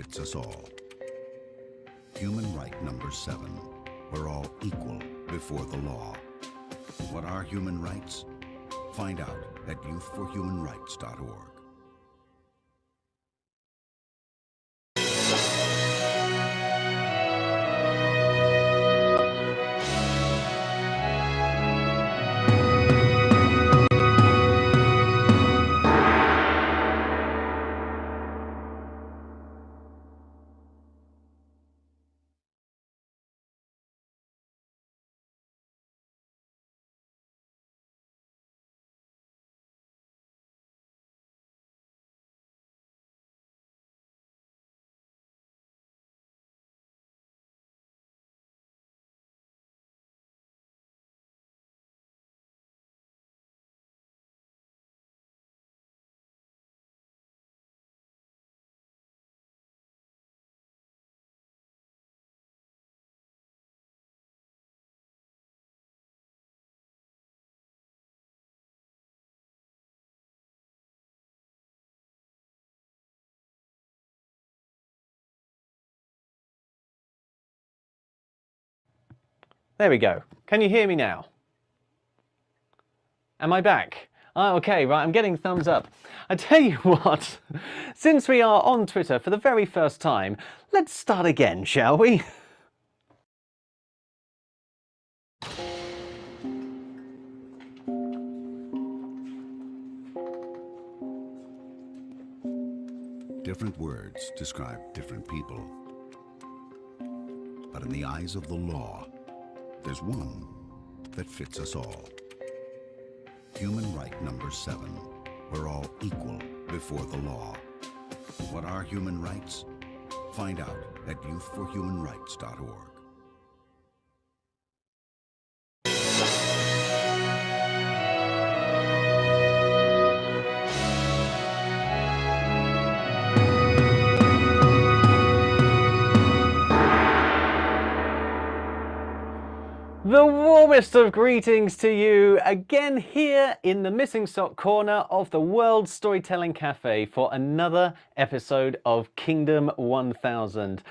fits us all. Human right number 7. We're all equal before the law. What are human rights? Find out at youthforhumanrights.org. There we go. Can you hear me now? Am I back? Oh, okay, right, I'm getting thumbs up. I tell you what, since we are on Twitter for the very first time, let's start again, shall we? Different words describe different people. But in the eyes of the law, there's one that fits us all. Human right number 7. We're all equal before the law. What are human rights? Find out at youthforhumanrights.org. The warmest of greetings to you again here in the Missing Sock corner of the World Storytelling Cafe for another episode of Kingdom 1000.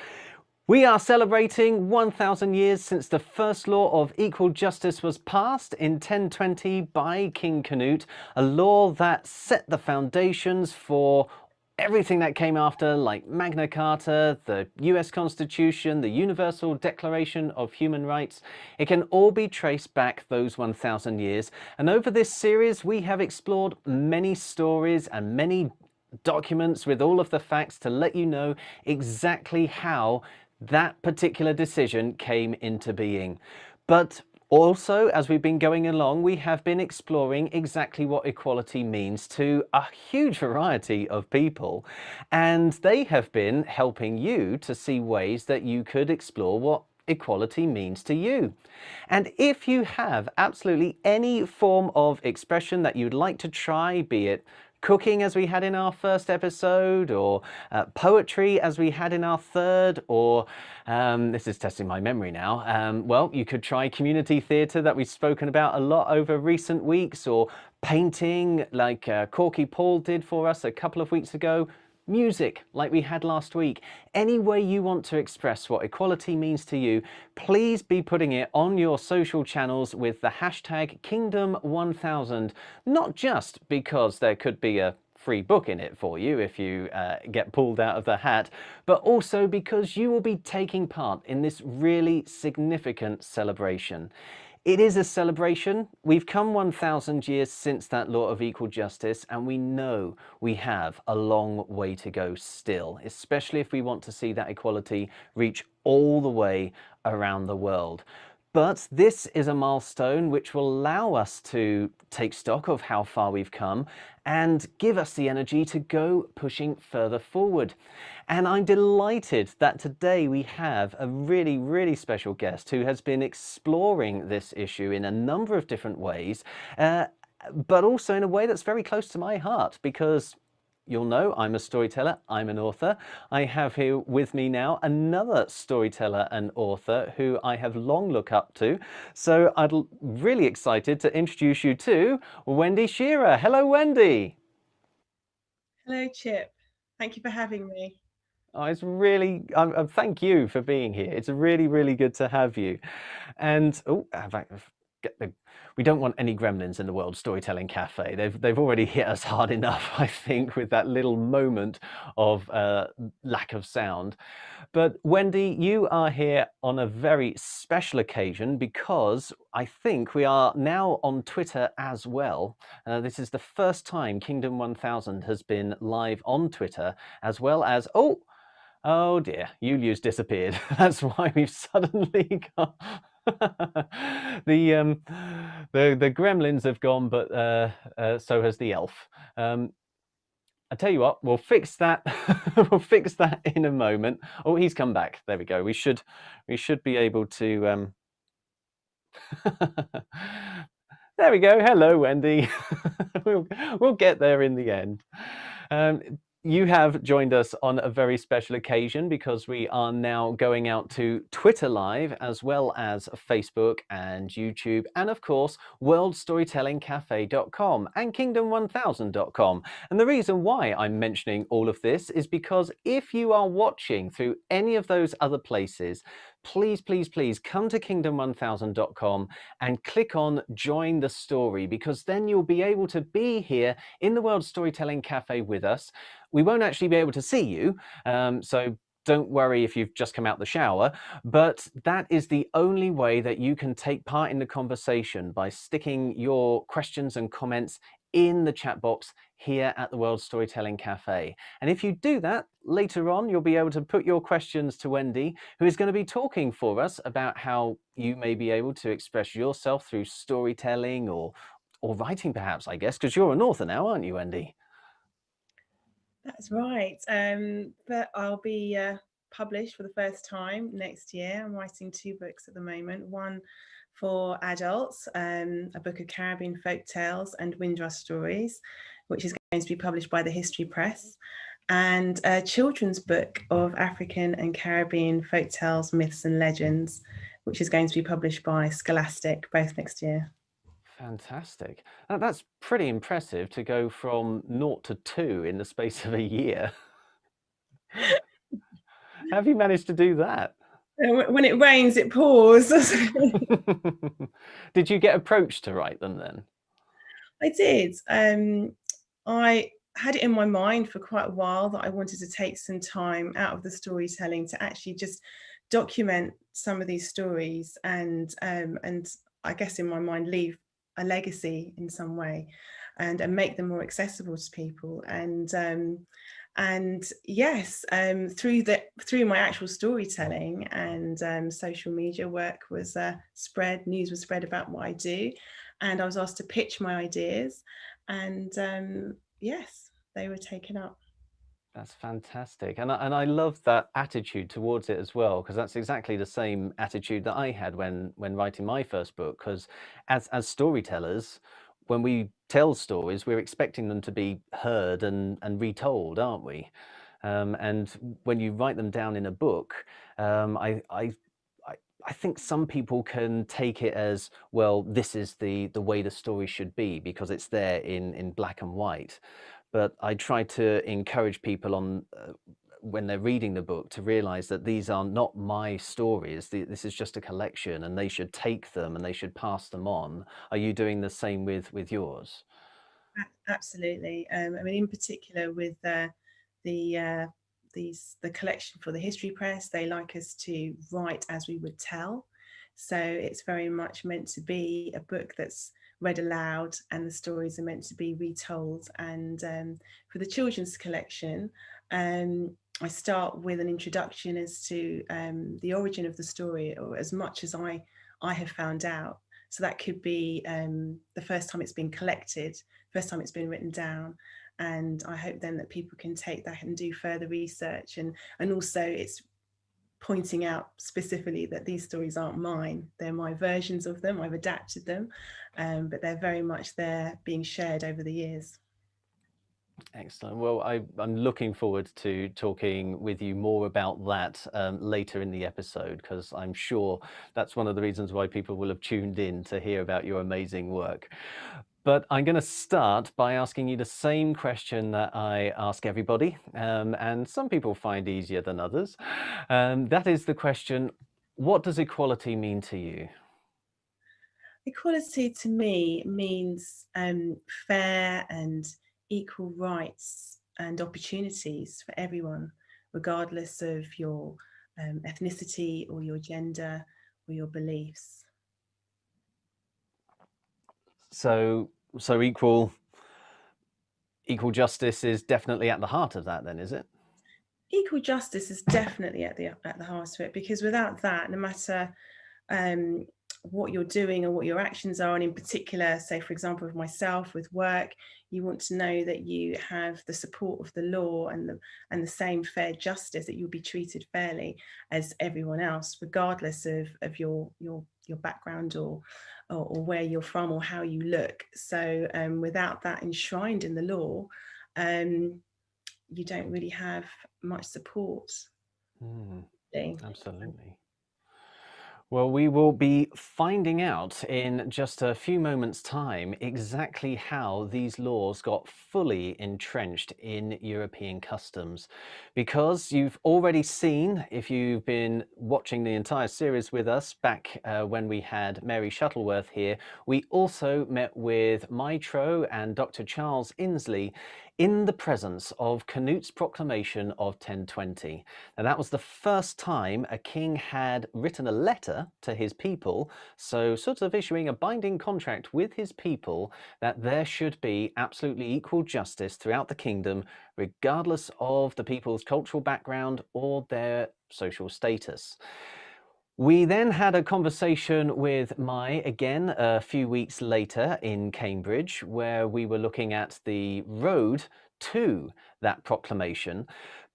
We are celebrating 1000 years since the first law of equal justice was passed in 1020 by King Canute, a law that set the foundations for everything that came after, like Magna Carta, the US Constitution, the Universal Declaration of Human Rights. It can all be traced back those 1000 years. And over this series, we have explored many stories and many documents with all of the facts to let you know exactly how that particular decision came into being. But also, as we've been going along, we have been exploring exactly what equality means to a huge variety of people, and they have been helping you to see ways that you could explore what equality means to you. And if you have absolutely any form of expression that you'd like to try, be it cooking as we had in our first episode, or poetry as we had in our third, or this is testing my memory now, well, you could try community theatre that we've spoken about a lot over recent weeks, or painting like Corky Paul did for us a couple of weeks ago, music like we had last week. Any way you want to express what equality means to you, please be putting it on your social channels with the hashtag Kingdom1000, not just because there could be a free book in it for you if you get pulled out of the hat, but also because you will be taking part in this really significant celebration. It is a celebration. We've come 1000 years since that law of equal justice, and we know we have a long way to go still, especially if we want to see that equality reach all the way around the world. But this is a milestone which will allow us to take stock of how far we've come and give us the energy to go pushing further forward. And I'm delighted that today we have a really, really special guest who has been exploring this issue in a number of different ways, but also in a way that's very close to my heart, because you'll know I'm a storyteller, I'm an author. I have here with me now another storyteller and author who I have long looked up to. So I'm really excited to introduce you to Wendy Shearer. Hello, Wendy. Hello, Chip. Thank you for having me. Oh, it's really, thank you for being here. It's really, really good to have you. And oh, we don't want any gremlins in the World Storytelling Cafe. They've already hit us hard enough, I think, with that little moment of lack of sound. But Wendy, you are here on a very special occasion because I think we are now on Twitter as well. This is the first time Kingdom 1000 has been live on Twitter, as well as, oh dear, Yuliu's disappeared. That's why we've suddenly got the gremlins have gone, but so has the elf. I tell you what, we'll fix that. We'll fix that in a moment. Oh, he's come back. There we go. We should be able to. There we go. Hello, Wendy. we'll get there in the end. You have joined us on a very special occasion because we are now going out to Twitter Live as well as Facebook and YouTube and of course worldstorytellingcafe.com and kingdom1000.com. And the reason why I'm mentioning all of this is because if you are watching through any of those other places, please, please, please come to kingdom1000.com and click on join the story, because then you'll be able to be here in the World Storytelling Cafe with us. We won't actually be able to see you, so don't worry if you've just come out the shower, but that is the only way that you can take part in the conversation, by sticking your questions and comments in the chat box here at the World Storytelling Cafe. And if you do that, later on, you'll be able to put your questions to Wendy, who is going to be talking for us about how you may be able to express yourself through storytelling or writing, perhaps, I guess, because you're an author now, aren't you, Wendy? That's right. But I'll be published for the first time next year. I'm writing 2 books at the moment. One for adults, a book of Caribbean folk tales and Windrush stories, which is going to be published by the History Press, and a children's book of African and Caribbean folk tales, myths and legends, which is going to be published by Scholastic, both next year. Fantastic. That's pretty impressive to go from 0 to 2 in the space of a year. How have you managed to do that? When it rains, it pours. Did you get approached to write them then? I did. I had it in my mind for quite a while that I wanted to take some time out of the storytelling to actually just document some of these stories and I guess in my mind leave a legacy in some way and make them more accessible to people. And yes, through my actual storytelling and social media work was news was spread about what I do, and I was asked to pitch my ideas, and yes, they were taken up. That's fantastic. And I love that attitude towards it as well, because that's exactly the same attitude that I had when writing my first book. Because as storytellers, when we tell stories, we're expecting them to be heard and retold, aren't we? And when you write them down in a book, I think some people can take it as, well, this is the way the story should be because it's there in black and white. But I try to encourage people on when they're reading the book to realize that these are not my stories. This is just a collection, and they should take them and they should pass them on. Are you doing the same with yours? Absolutely. I mean, in particular with the collection for the History Press, they like us to write as we would tell. So it's very much meant to be a book that's read aloud, and the stories are meant to be retold. And for the children's collection, I start with an introduction as to the origin of the story, or as much as I have found out. So that could be the first time it's been collected, first time it's been written down. And I hope then that people can take that and do further research. And also it's pointing out specifically that these stories aren't mine. They're my versions of them. I've adapted them, but they're very much there being shared over the years. Excellent. Well, I'm looking forward to talking with you more about that later in the episode, because I'm sure that's one of the reasons why people will have tuned in to hear about your amazing work. But I'm going to start by asking you the same question that I ask everybody, and some people find easier than others. That is the question, what does equality mean to you? Equality to me means fair and equal rights and opportunities for everyone, regardless of your ethnicity or your gender or your beliefs. So equal justice is definitely at the heart of that then, is it? Equal justice is definitely at the heart of it, because without that, no matter what you're doing or what your actions are, and in particular, say for example with myself with work, you want to know that you have the support of the law and the same fair justice, that you'll be treated fairly as everyone else, regardless of your background or where you're from or how you look. So without that enshrined in the law, you don't really have much support. Absolutely. Well, we will be finding out in just a few moments' time exactly how these laws got fully entrenched in European customs. Because you've already seen, if you've been watching the entire series with us back when we had Mary Shuttleworth here, we also met with Maitro and Dr. Charles Inslee in the presence of Canute's proclamation of 1020. And that was the first time a king had written a letter to his people, so sort of issuing a binding contract with his people that there should be absolutely equal justice throughout the kingdom, regardless of the people's cultural background or their social status. We then had a conversation with Mai again a few weeks later in Cambridge, where we were looking at the road to that proclamation.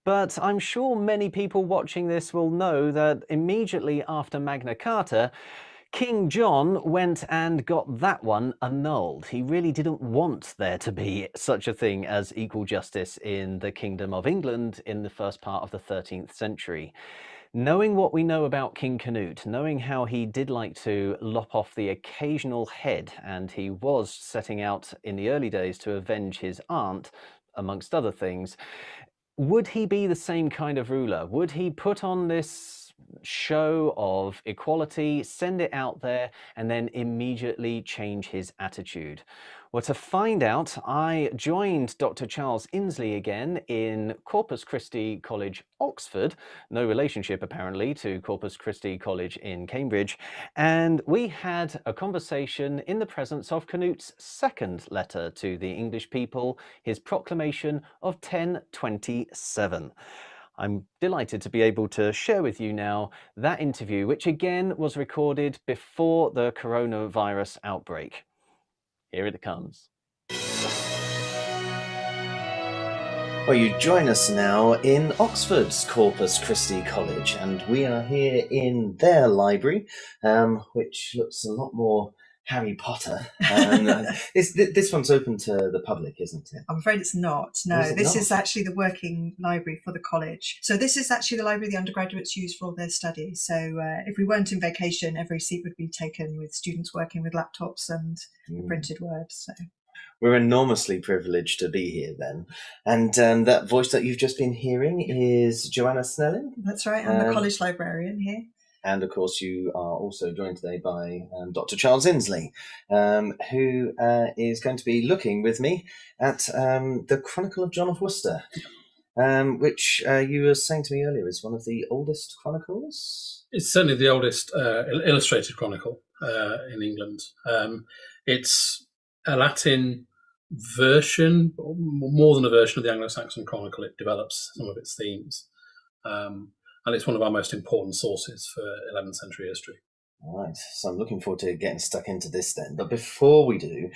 But I'm sure many people watching this will know that immediately after Magna Carta, King John went and got that one annulled. He really didn't want there to be such a thing as equal justice in the Kingdom of England in the first part of the 13th century. Knowing what we know about King Canute, knowing how he did like to lop off the occasional head, and he was setting out in the early days to avenge his aunt, amongst other things, would he be the same kind of ruler? Would he put on this show of equality, send it out there, and then immediately change his attitude? Well, to find out, I joined Dr. Charles Inslee again in Corpus Christi College, Oxford, no relationship apparently to Corpus Christi College in Cambridge, and we had a conversation in the presence of Canute's second letter to the English people, his proclamation of 1027. I'm delighted to be able to share with you now that interview, which again was recorded before the coronavirus outbreak. Here it comes. Well, you join us now in Oxford's Corpus Christi College, and we are here in their library, which looks a lot more Harry Potter. This one's open to the public, isn't it? I'm afraid it's not. No, Is it this not? is actually the working library for the college. So this is actually the library the undergraduates use for all their studies. So if we weren't in vacation, every seat would be taken with students working with laptops and printed words. So. We're enormously privileged to be here then. And that voice that you've just been hearing is Joanna Snelling. That's right, I'm the college librarian here. And of course, you are also joined today by Dr. Charles Inslee, who is going to be looking with me at the Chronicle of John of Worcester, which you were saying to me earlier is one of the oldest chronicles. It's certainly the oldest illustrated chronicle in England. It's a Latin version, or more than a version of the Anglo-Saxon Chronicle. It develops some of its themes. And it's one of our most important sources for 11th century history. All right, so I'm looking forward to getting stuck into this then. But before we do,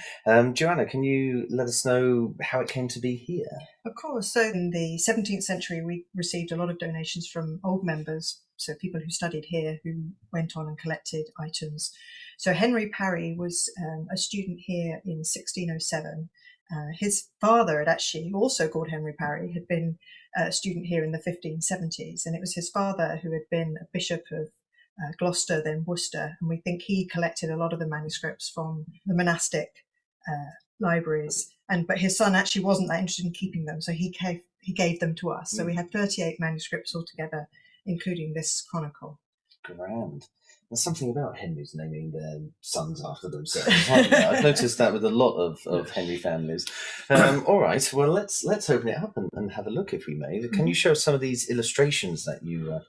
Joanna, can you let us know how it came to be here? Of course. So in the 17th century, we received a lot of donations from old members, so people who studied here who went on and collected items. So Henry Parry was a student here in 1607. His father had actually, also called Henry Parry, had been a student here in the 1570s, and it was his father who had been a bishop of Gloucester, then Worcester, and we think he collected a lot of the manuscripts from the monastic libraries, but his son actually wasn't that interested in keeping them, so he gave them to us. So we had 38 manuscripts altogether, including this chronicle. Grand. There's something about Henry's naming their sons after themselves, haven't there? I've noticed that with a lot of Henry families. All right, well, let's open it up and have a look, if we may. Can you show some of these illustrations that you...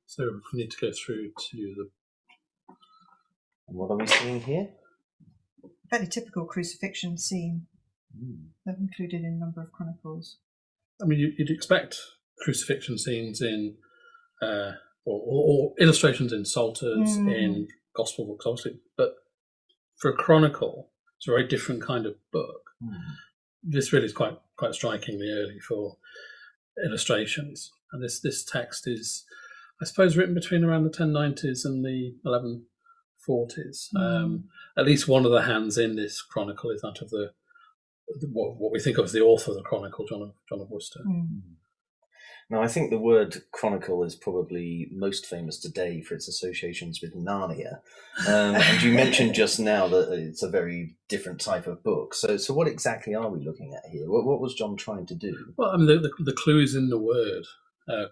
So we need to go through to the... And what are we seeing here? Fairly typical crucifixion scene. They're included in a number of chronicles. I mean, you'd expect crucifixion scenes in... or illustrations in psalters, in gospel books, obviously. But for a chronicle, it's a very different kind of book. This really is quite strikingly early for illustrations. And this text is, I suppose, written between around the 1090s and the 1140s. At least one of the hands in this chronicle is that of what we think of as the author of the chronicle, John of Worcester. Now, I think the word chronicle is probably most famous today for its associations with Narnia. And you mentioned just now that it's a very different type of book. So what exactly are we looking at here? What was John trying to do? Well, I mean, the clue is in the word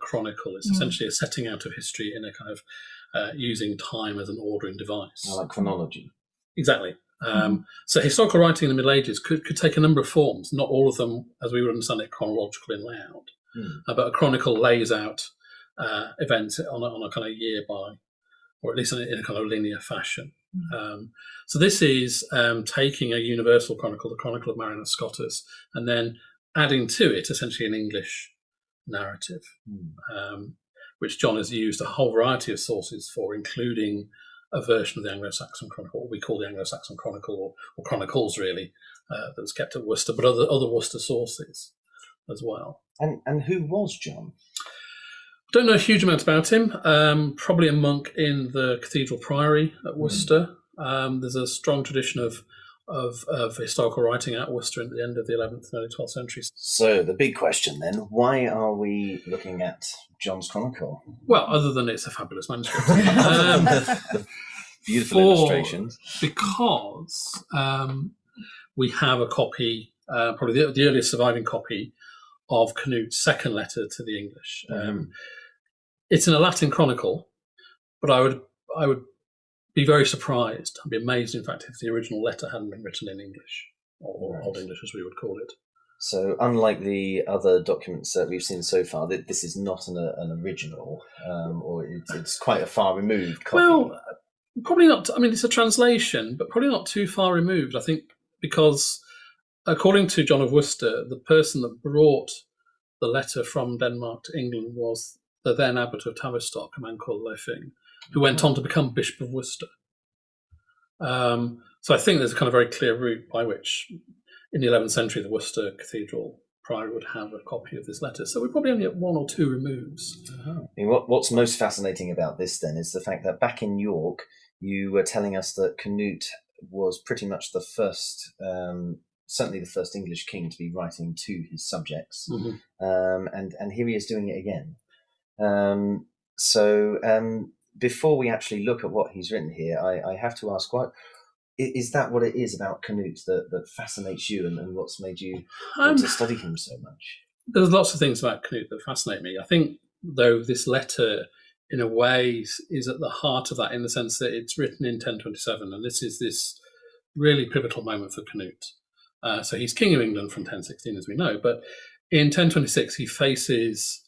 chronicle. It's essentially a setting out of history in a kind of using time as an ordering device. Like chronology. Exactly. So historical writing in the Middle Ages could take a number of forms, not all of them, as we would understand it, chronological and loud. But a chronicle lays out events on a kind of year by, or at least in a kind of linear fashion. So this is taking a universal chronicle, the Chronicle of Marinus Scotus, and then adding to it essentially an English narrative, which John has used a whole variety of sources for, including a version of the Anglo-Saxon Chronicle, what we call the Anglo-Saxon Chronicle, or Chronicles really, that was kept at Worcester, but other Worcester sources as well. And who was John? Don't know a huge amount about him. Probably a monk in the Cathedral Priory at Worcester. There's a strong tradition of historical writing at Worcester at the end of the 11th and early 12th centuries. So the big question then, why are we looking at John's Chronicle? Well, other than it's a fabulous manuscript. The beautiful illustrations. Because we have a copy, probably the earliest surviving copy, of Canute's second letter to the English. It's in a Latin chronicle, but I would be very surprised. I'd be amazed, in fact, if the original letter hadn't been written in English, or Old English as we would call it. So unlike the other documents that we've seen so far, this is not an original, or it's quite a far removed copy. Well, probably not. I mean, it's a translation, but probably not too far removed, I think, because according to John of Worcester, the person that brought the letter from Denmark to England was the then abbot of Tavistock, a man called Leifing, who went on to become Bishop of Worcester. So I think there's a kind of very clear route by which, in the 11th century, the Worcester Cathedral Priory would have a copy of this letter. So we're probably only at one or two removes. I mean, what's most fascinating about this, then, is the fact that back in York, you were telling us that Canute was pretty much the first... certainly the first English king to be writing to his subjects. And here he is doing it again. Before we actually look at what he's written here, I have to ask, is that what it is about Canute that fascinates you, and what's made you want to study him so much? There's lots of things about Canute that fascinate me. I think, though, this letter, in a way, is at the heart of that, in the sense that it's written in 1027, and this is this really pivotal moment for Canute. So he's king of England from 1016, as we know, but in 1026 he faces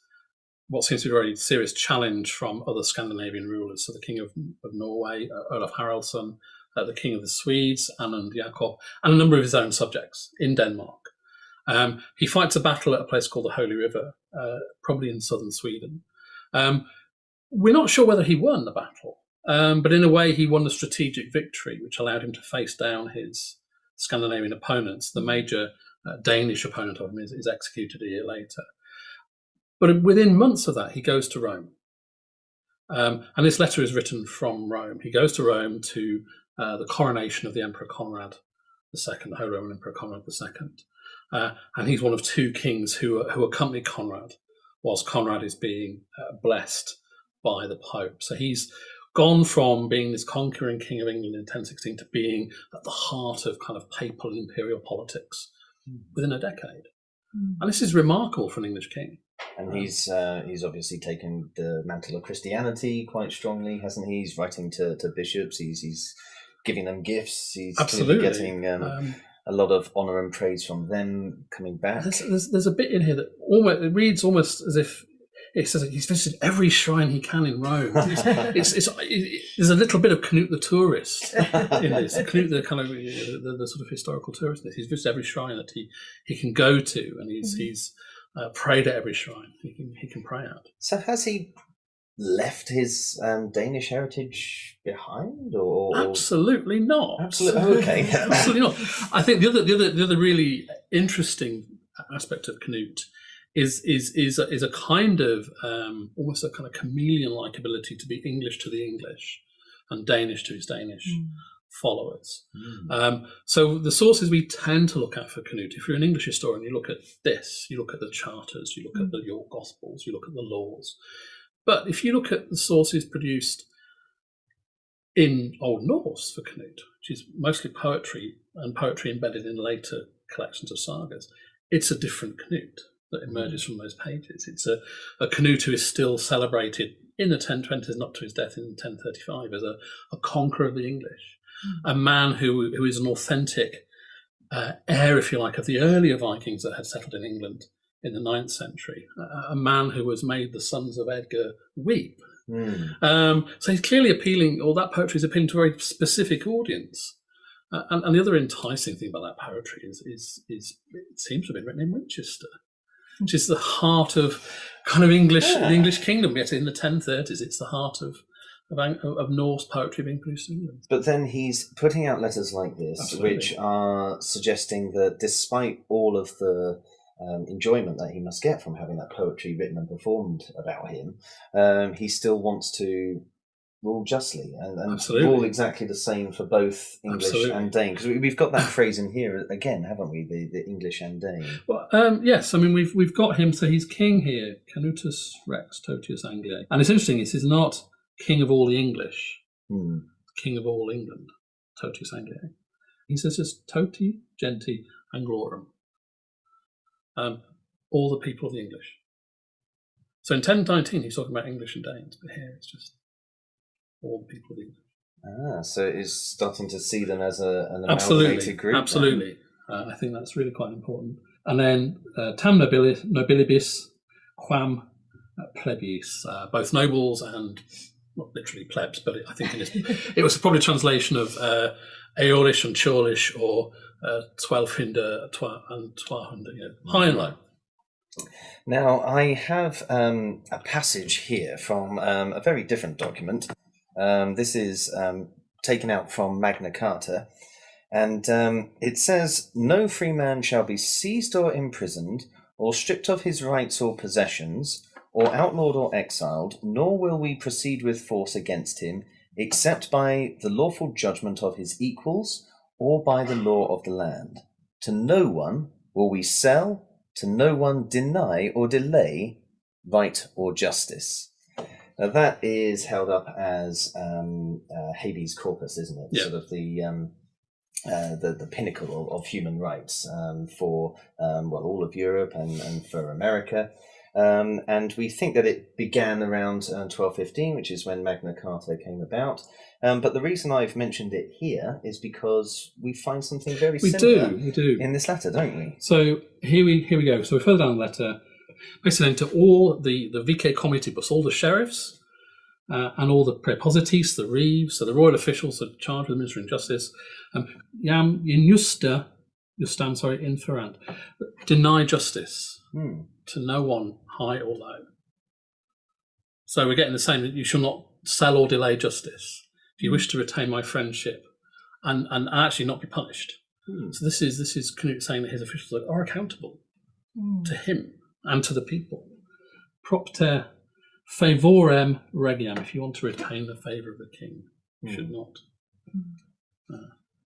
what seems to be a very serious challenge from other Scandinavian rulers. So the king of Norway, Olaf Haraldsson, the king of the Swedes, Anund Jakob, and a number of his own subjects in Denmark. He fights a battle at a place called the Holy River, probably in southern Sweden. We're not sure whether he won the battle, but in a way he won a strategic victory, which allowed him to face down his Scandinavian opponents. The major Danish opponent of him is executed a year later. But within months of that, he goes to Rome. And this letter is written from Rome. He goes to Rome to the coronation of the Emperor Conrad II, the Holy Roman Emperor Conrad II. And he's one of two kings who accompany Conrad whilst Conrad is being blessed by the Pope. So he's gone from being this conquering king of England in 1016 to being at the heart of kind of papal and imperial politics within a decade. And this is remarkable for an English king. And he's obviously taken the mantle of Christianity quite strongly, hasn't he? He's writing to bishops. He's giving them gifts. He's Absolutely getting a lot of honour and praise from them coming back. There's a bit in here that it reads almost as if it says he's visited every shrine he can in Rome. There's a little bit of Canute the tourist in this. Canute the kind of the sort of historical tourist in this. He's visited every shrine that he can go to, and he's prayed at every shrine he can pray at. So has he left his Danish heritage behind, or absolutely not? Absolutely, okay. Absolutely not. I think the other really interesting aspect of Canute is a kind of almost a kind of chameleon-like ability to be English to the English and Danish to his Danish followers. So the sources we tend to look at for Canute, if you're an English historian, you look at this, you look at the charters, you look at the York Gospels, you look at the laws. But if you look at the sources produced in Old Norse for Canute, which is mostly poetry and poetry embedded in later collections of sagas, it's a different Canute that emerges from those pages. It's a Canute who is still celebrated in the 1020s, not to his death in 1035, as a conqueror of the English, a man who is an authentic heir, if you like, of the earlier Vikings that had settled in England in the 9th century, a man who has made the sons of Edgar weep. So he's clearly appealing, or that poetry is appealing to a very specific audience. And the other enticing thing about that poetry is it seems to have been written in Winchester, which is the heart of kind of the English kingdom. Yet in the 1030s, it's the heart of Norse poetry being produced in England. But then he's putting out letters like this, Absolutely. which are suggesting that despite all of the enjoyment that he must get from having that poetry written and performed about him, he still wants to rule justly and rule exactly the same for both English and Dane. Because we've got that phrase in here again, haven't we? The English and Dane. Well, yes. I mean, we've got him. So he's king here, Canutus Rex Totius Angliae, and it's interesting. This is not king of all the English, king of all England, Totius Angliae. He says just Toti Genti Anglorum, all the people of the English. So in 1019, he's talking about English and Danes, but here it's just all the people of England. So it's starting to see them as an absolutely amalgamated group. Absolutely. I think that's really quite important. And then tam nobilibus quam plebis, both nobles and not literally plebs, but I think it was probably a translation of Aolish and Churlish, or 1200 and 1200, high and low. Now, I have a passage here from a very different document. This is taken out from Magna Carta, and it says, "No free man shall be seized or imprisoned, or stripped of his rights or possessions, or outlawed or exiled, nor will we proceed with force against him, except by the lawful judgment of his equals, or by the law of the land. To no one will we sell, to no one deny or delay right or justice." Now that is held up as habeas corpus, isn't it? Yeah. Sort of the pinnacle of human rights for all of Europe and for America. And we think that it began around 1215, which is when Magna Carta came about. But the reason I've mentioned it here is because we find something very similar we do. in this letter, don't we? So here we go. So we're further down the letter, basically to all the vice comitibus, all the sheriffs and all the prepositis, the reeves, so the royal officials that charged with administering justice, jam injusta, inferant, deny justice to no one, high or low. So we're getting the same, you shall not sell or delay justice. If you wish to retain my friendship and actually not be punished. So this is Canute saying that his officials are accountable to him and to the people. Propter favorem regiam, if you want to retain the favour of the king, you should not.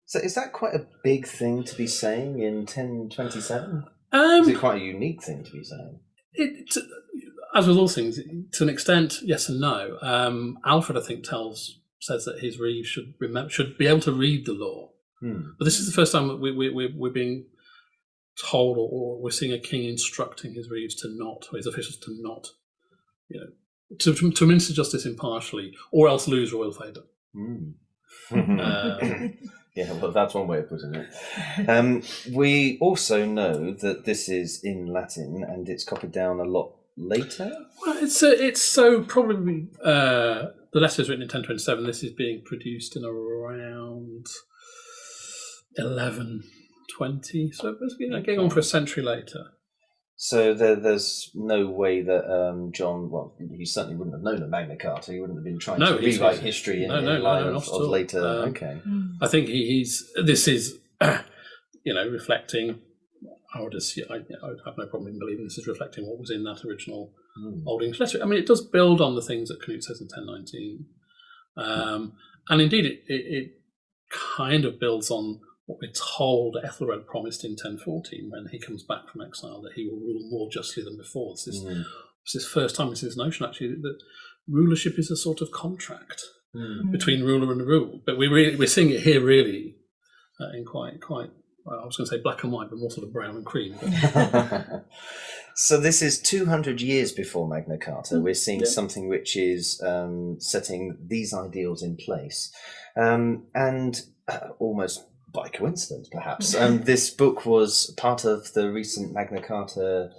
So is that quite a big thing to be saying in 1027? Is it quite a unique thing to be saying? As with all things, to an extent, yes and no. Alfred, I think, tells says that his reeves should be able to read the law. But this is the first time that we're being told, or we're seeing a king instructing his reeves to not, or his officials to not, to administer justice impartially, or else lose royal favour. Yeah, well, that's one way of putting it. We also know that this is in Latin and it's copied down a lot later. Well, it's so probably the letter is written in 1027. This is being produced in around 1120. So it's getting on for a century later. So there's no way that John, well, he certainly wouldn't have known the Magna Carta. He wouldn't have been trying to rewrite history in line of later. Okay. I think this is, reflecting. I would have no problem in believing this is reflecting what was in that original Old English letter. I mean, it does build on the things that Canute says in 1019, and indeed it kind of builds on what we're told Ethelred promised in 1014 when he comes back from exile, that he will rule more justly than before. It's this first time we see this notion actually that rulership is a sort of contract between ruler and ruled. But we're seeing it here really in quite. Well, I was going to say black and white, but more sort of brown and cream. So this is 200 years before Magna Carta. We're seeing something which is setting these ideals in place, and almost by coincidence, perhaps, this book was part of the recent Magna Carta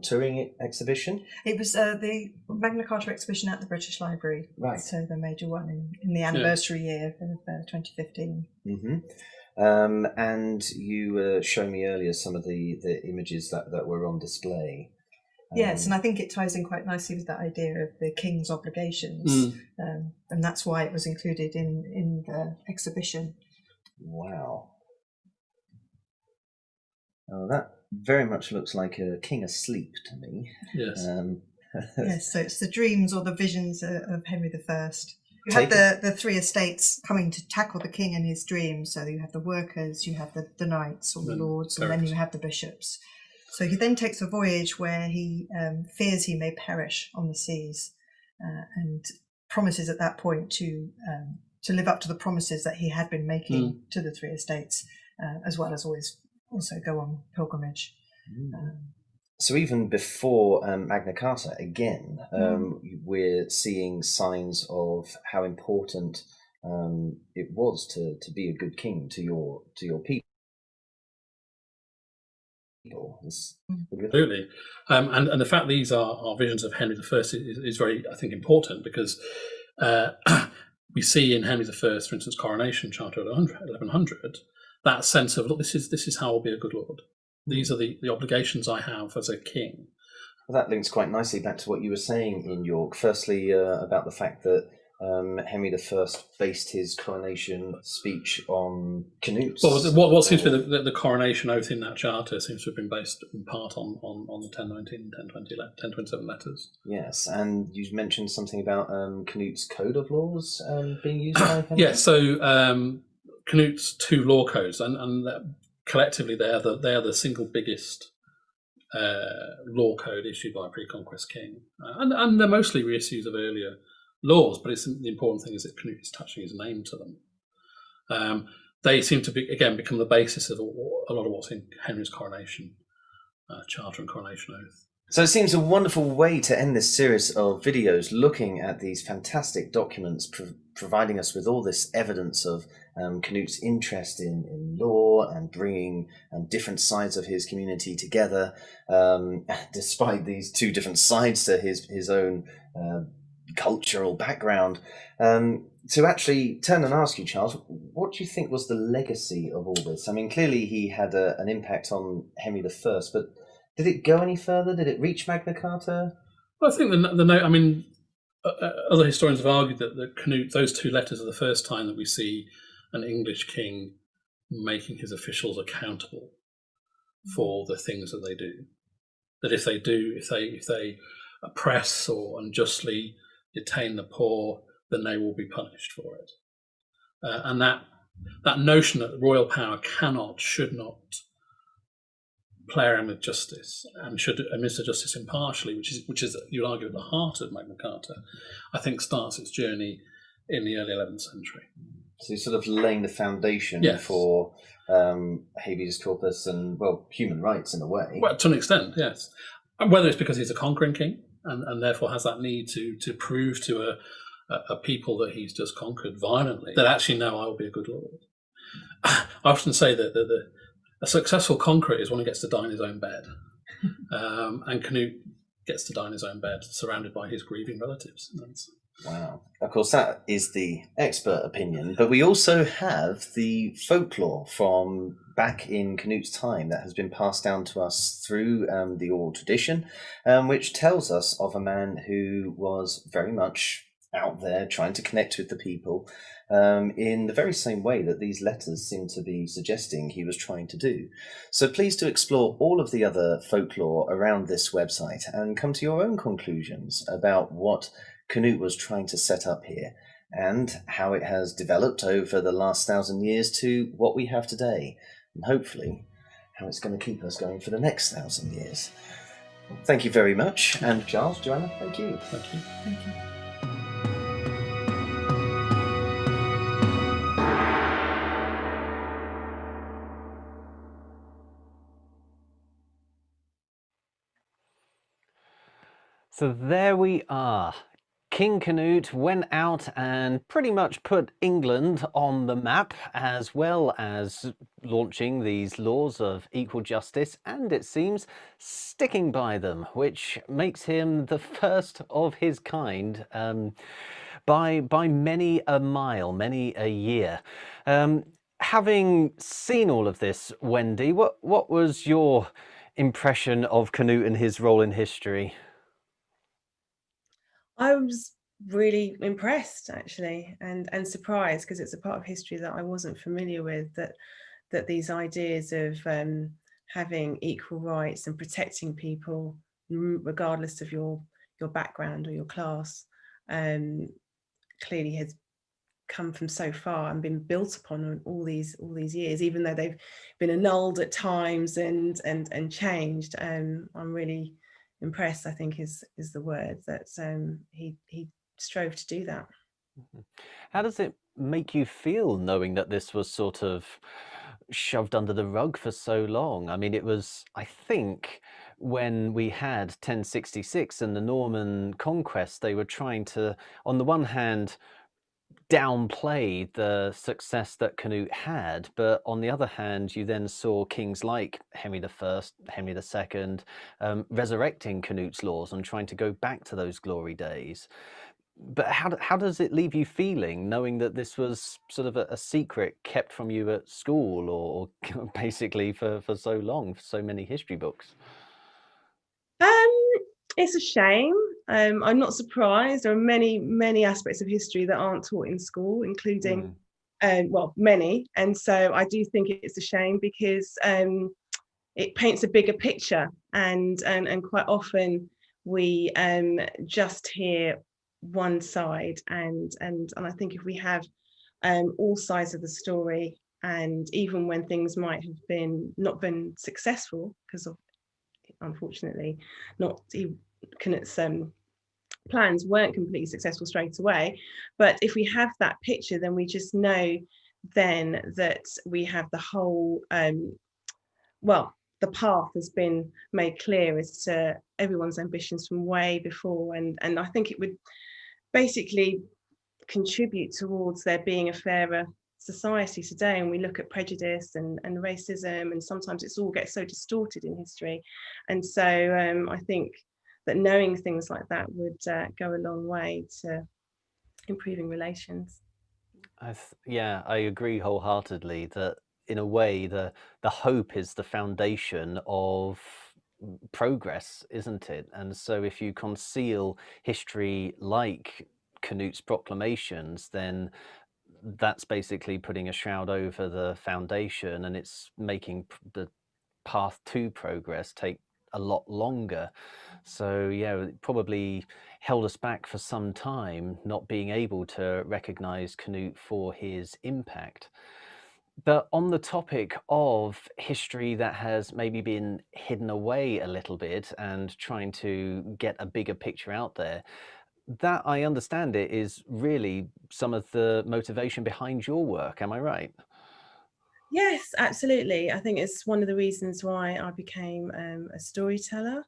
touring exhibition. It was the Magna Carta exhibition at the British Library, right? So the major one in the anniversary year of 2015. And you were showing me earlier some of the images that were on display. Yes, and I think it ties in quite nicely with that idea of the king's obligations, and that's why it was included in the exhibition. Wow. Oh, that very much looks like a king asleep to me. Yes. Yes, so it's the dreams or the visions of Henry I. You have the three estates coming to tackle the king in his dreams. So you have the workers, you have the knights or the lords, and then you have the bishops. So he then takes a voyage where he fears he may perish on the seas, and promises at that point to live up to the promises that he had been making to the three estates, as well as also go on pilgrimage. So even before Magna Carta, again, we're seeing signs of how important it was to be a good king to your people. Absolutely, and the fact these are visions of Henry I is very, I think, important, because we see in Henry I, for instance, coronation charter of 1100, that sense of, look, this is how I'll be a good lord. These are the obligations I have as a king. Well, that links quite nicely back to what you were saying in York. Firstly, about the fact that Henry I based his coronation speech on Canute's. Well, what seems to be the coronation oath in that charter seems to have been based in part on the 1019 and 1027 letters. Yes, and you mentioned something about Canute's code of laws being used by Henry? Yes, so Canute's two law codes, and collectively they are the single biggest law code issued by a pre-conquest king, and they're mostly reissues of earlier laws, but the important thing is that Canute is touching his name to them. They seem to become the basis of a lot of what's in Henry's coronation charter and coronation oath. So it seems a wonderful way to end this series of videos looking at these fantastic documents, providing us with all this evidence of Canute's interest in law and bringing different sides of his community together, despite these two different sides to his own cultural background. To actually turn and ask you, Charles, what do you think was the legacy of all this? I mean, clearly he had an impact on Henry I, but did it go any further? Did it reach Magna Carta? Well, I think the note. I mean, other historians have argued that Canute, those two letters are the first time that we see an English king making his officials accountable for the things that they do. That if they oppress or unjustly detain the poor, then they will be punished for it. And that notion that royal power should not play around with justice and should administer justice impartially, which is you'll argue at the heart of Magna Carta, I think starts its journey in the early 11th century. So you're sort of laying the foundation Yes. for habeas corpus and, well, human rights in a way. Well, to an extent, yes. And whether it's because he's a conquering king and therefore has that need to prove to a people that he's just conquered violently that actually, no, I will be a good lord. I often say that a successful conqueror is one who gets to die in his own bed. And Canute gets to die in his own bed, surrounded by his grieving relatives. Wow. Of course, that is the expert opinion, but we also have the folklore from back in Canute's time that has been passed down to us through the oral tradition, which tells us of a man who was very much out there trying to connect with the people in the very same way that these letters seem to be suggesting he was trying to do. So please do explore all of the other folklore around this website and come to your own conclusions about what Canute was trying to set up here and how it has developed over the last 1,000 years to what we have today, and hopefully how it's going to keep us going for the next 1,000 years. Thank you very much, and Giles, Joanna, thank you. Thank you. Thank you. So there we are. King Canute went out and pretty much put England on the map, as well as launching these laws of equal justice, and it seems sticking by them, which makes him the first of his kind by many a mile, many a year. Having seen all of this, Wendy, what was your impression of Canute and his role in history? I was really impressed, actually, and surprised, because it's a part of history that I wasn't familiar with, that these ideas of having equal rights and protecting people regardless of your background or your class clearly has come from so far and been built upon all these years, even though they've been annulled at times and changed. I'm really impressed, I think is the word, that he strove to do that. How does it make you feel knowing that this was sort of shoved under the rug for so long? I mean, it was, I think, when we had 1066 and the Norman conquest, they were trying to, on the one hand, downplay the success that Canute had, but on the other hand, you then saw kings like Henry I, Henry II, resurrecting Canute's laws and trying to go back to those glory days. But how does it leave you feeling, knowing that this was sort of a secret kept from you at school, or basically for so long, for so many history books? It's a shame. I'm not surprised. There are many aspects of history that aren't taught in school, including well, many. And so I do think it's a shame, because it paints a bigger picture, and quite often we just hear one side, and I think if we have all sides of the story, and even when things might have not been successful, because of, unfortunately, not Canute's plans weren't completely successful straight away, but if we have that picture, then we just know then that we have the whole well, the path has been made clear as to everyone's ambitions from way before, and I think it would basically contribute towards there being a fairer society today. And we look at prejudice and racism, and sometimes it's all gets so distorted in history, and so I think that knowing things like that would go a long way to improving relations. Yeah, I agree wholeheartedly that in a way the hope is the foundation of progress, isn't it? And so if you conceal history like Canute's proclamations, then that's basically putting a shroud over the foundation, and it's making the path to progress take a lot longer. So yeah, it probably held us back for some time, not being able to recognize Canute for his impact. But on the topic of history that has maybe been hidden away a little bit and trying to get a bigger picture out there, that, I understand it, is really some of the motivation behind your work. Am I right? Yes, absolutely. I think it's one of the reasons why I became a storyteller.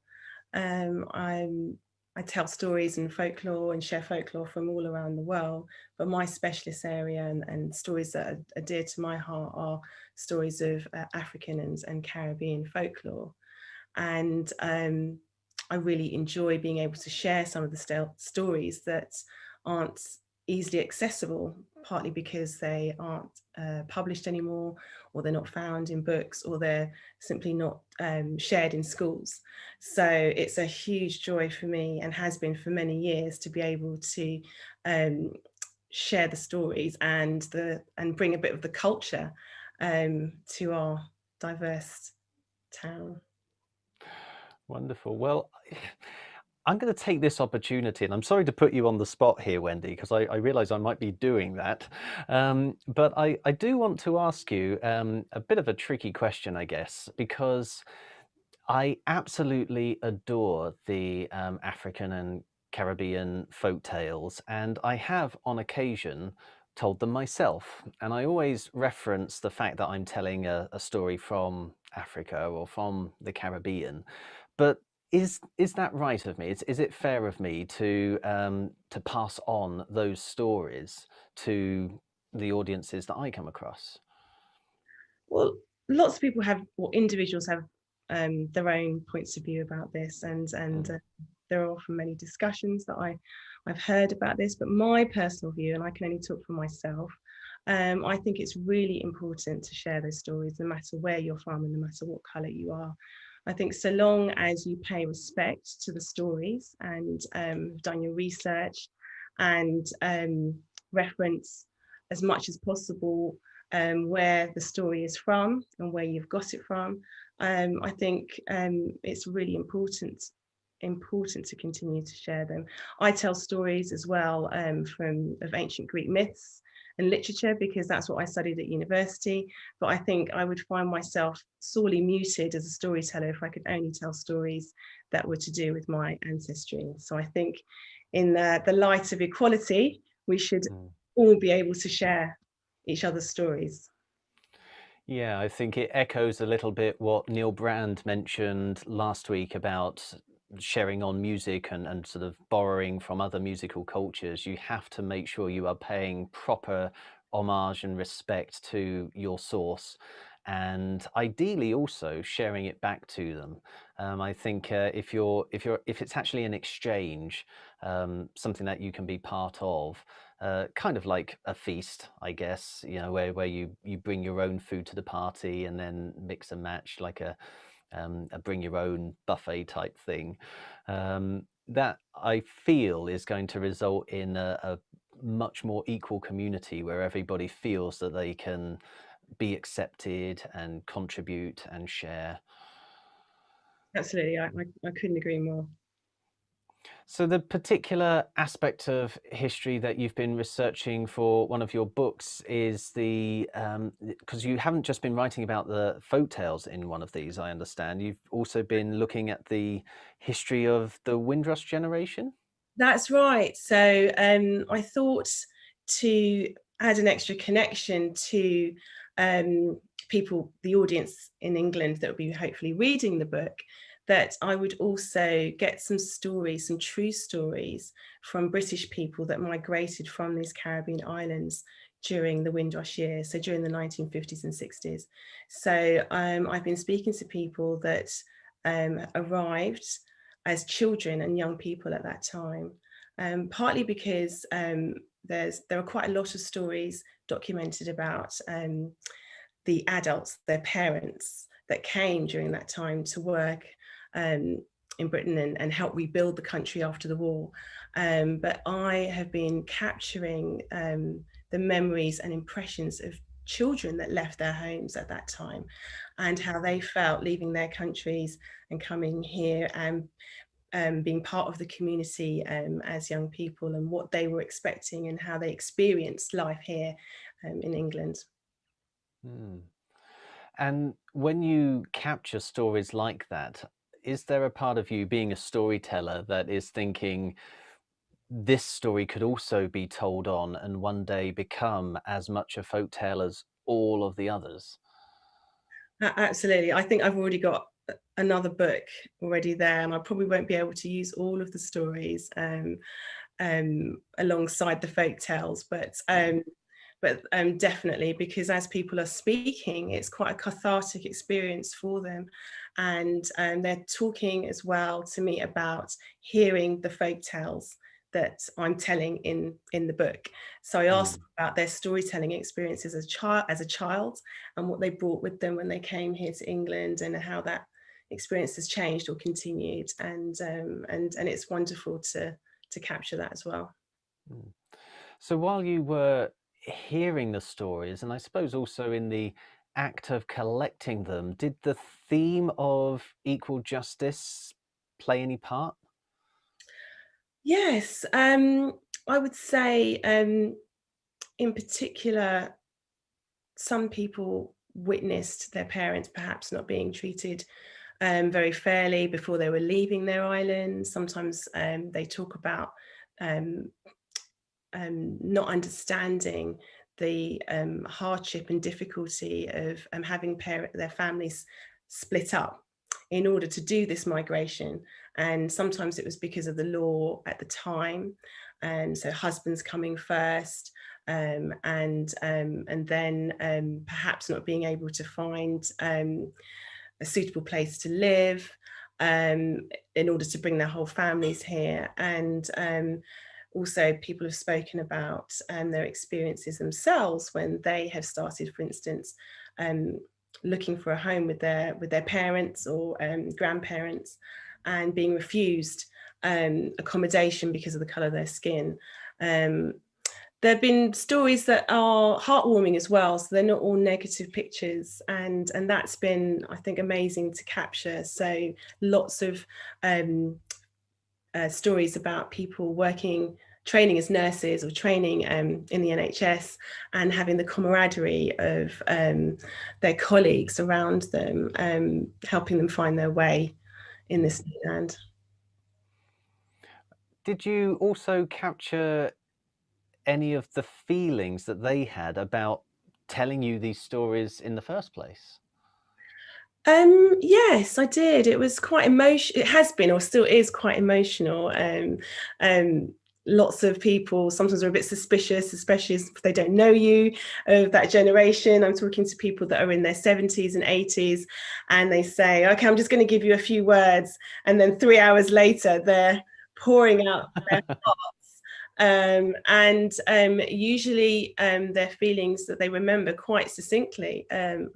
I tell stories and folklore and share folklore from all around the world, but my specialist area and stories that are dear to my heart are stories of African and Caribbean folklore. And I really enjoy being able to share some of the stories that aren't easily accessible, partly because they aren't published anymore, or they're not found in books, or they're simply not shared in schools. So it's a huge joy for me, and has been for many years, to be able to share the stories and bring a bit of the culture to our diverse town. Wonderful. Well, I'm going to take this opportunity, and I'm sorry to put you on the spot here, Wendy, because I realize I might be doing that. But I do want to ask you a bit of a tricky question, I guess, because I absolutely adore the African and Caribbean folk tales, and I have on occasion told them myself. And I always reference the fact that I'm telling a story from Africa or from the Caribbean. But is that right of me? Is it fair of me to pass on those stories to the audiences that I come across? Well, lots of people have, or individuals have, their own points of view about this, and there are often many discussions that I've heard about this. But my personal view, and I can only talk for myself, I think it's really important to share those stories, no matter where you're from and no matter what colour you are. I think so long as you pay respect to the stories and done your research and reference as much as possible where the story is from and where you've got it from, I think it's really important to continue to share them. I tell stories as well of ancient Greek myths and literature, because that's what I studied at university. But I think I would find myself sorely muted as a storyteller if I could only tell stories that were to do with my ancestry. So I think in the light of equality, we should all be able to share each other's stories. Yeah, I think it echoes a little bit what Neil Brand mentioned last week about sharing on music and sort of borrowing from other musical cultures. You have to make sure you are paying proper homage and respect to your source, and ideally also sharing it back to them. I think if it's actually an exchange, something that you can be part of, kind of like a feast, I guess, you know, where you bring your own food to the party and then mix and match, like a bring your own buffet type thing. That I feel is going to result in a much more equal community where everybody feels that they can be accepted and contribute and share. Absolutely, I couldn't agree more. So the particular aspect of history that you've been researching for one of your books is because you haven't just been writing about the folk tales in one of these, I understand. You've also been looking at the history of the Windrush generation? That's right. So I thought to add an extra connection to people, the audience in England that will be hopefully reading the book, that I would also get some stories, some true stories from British people that migrated from these Caribbean islands during the Windrush years, so during the 1950s and 60s. So I've been speaking to people that arrived as children and young people at that time, partly because there are quite a lot of stories documented about the adults, their parents, that came during that time to work in Britain and help rebuild the country after the war. But I have been capturing the memories and impressions of children that left their homes at that time, and how they felt leaving their countries and coming here and being part of the community as young people, and what they were expecting and how they experienced life here in England. And when you capture stories like that, is there a part of you being a storyteller that is thinking, this story could also be told on and one day become as much a folktale as all of the others. Absolutely. I think I've already got another book already there, and I probably won't be able to use all of the stories alongside the folk tales, but definitely, because as people are speaking, it's quite a cathartic experience for them, and they're talking as well to me about hearing the folk tales that I'm telling in the book. So I asked them about their storytelling experiences as a child, and what they brought with them when they came here to England, and how that experience has changed or continued, and it's wonderful to capture that as well. So while you were hearing the stories, and I suppose also in the act of collecting them, did the theme of equal justice play any part? Yes, I would say in particular, some people witnessed their parents perhaps not being treated very fairly before they were leaving their island. Sometimes they talk about um, not understanding the hardship and difficulty of having their families split up in order to do this migration. And sometimes it was because of the law at the time. And so husbands coming first, and then perhaps not being able to find a suitable place to live in order to bring their whole families here. And also, people have spoken about their experiences themselves when they have started, for instance, looking for a home with their parents or grandparents, and being refused accommodation because of the colour of their skin. There have been stories that are heartwarming as well, so they're not all negative pictures, and that's been, I think, amazing to capture. So lots of stories about people training as nurses or training in the NHS, and having the camaraderie of their colleagues around them, helping them find their way in this new land. Did you also capture any of the feelings that they had about telling you these stories in the first place? Yes, I did. It was quite emotional. It has been, or still is, quite emotional. Lots of people sometimes are a bit suspicious, especially if they don't know you, of that generation. I'm talking to people that are in their 70s and 80s, and they say, okay, I'm just going to give you a few words. And then 3 hours later, they're pouring out their hearts. Usually their feelings that they remember quite succinctly,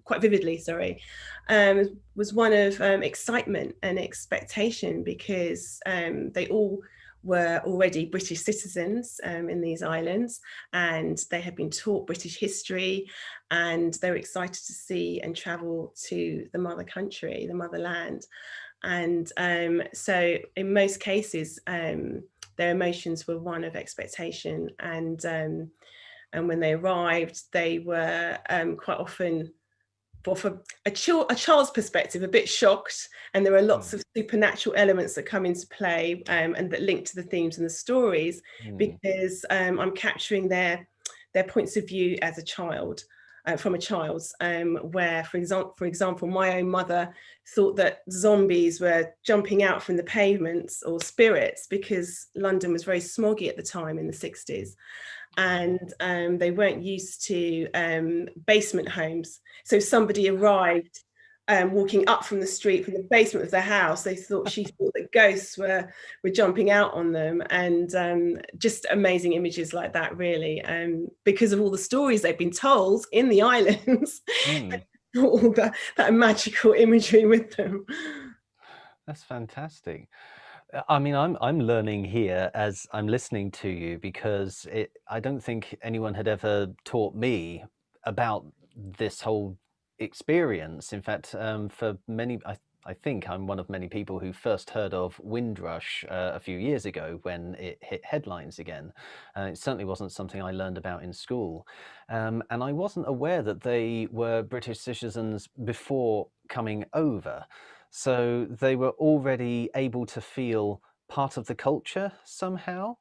quite vividly, sorry, was one of excitement and expectation, because they all were already British citizens in these islands, and they had been taught British history, and they were excited to see and travel to the mother country, the motherland. And so in most cases, their emotions were one of expectation, and when they arrived, they were quite often, from a child's perspective, a bit shocked, and there are lots of supernatural elements that come into play and that link to the themes and the stories, because I'm capturing their points of view as a child. From a child's, where, for example, my own mother thought that zombies were jumping out from the pavements, or spirits, because London was very smoggy at the time in the 60s. And they weren't used to basement homes. So somebody arrived walking up from the street, from the basement of their house. She thought that ghosts were jumping out on them, and just amazing images like that, really, because of all the stories they've been told in the islands. All that magical imagery with them. That's fantastic. I mean, I'm learning here as I'm listening to you, because I don't think anyone had ever taught me about this whole experience. In fact, for many, I think I'm one of many people who first heard of Windrush a few years ago when it hit headlines again. It certainly wasn't something I learned about in school. And I wasn't aware that they were British citizens before coming over. So they were already able to feel part of the culture somehow.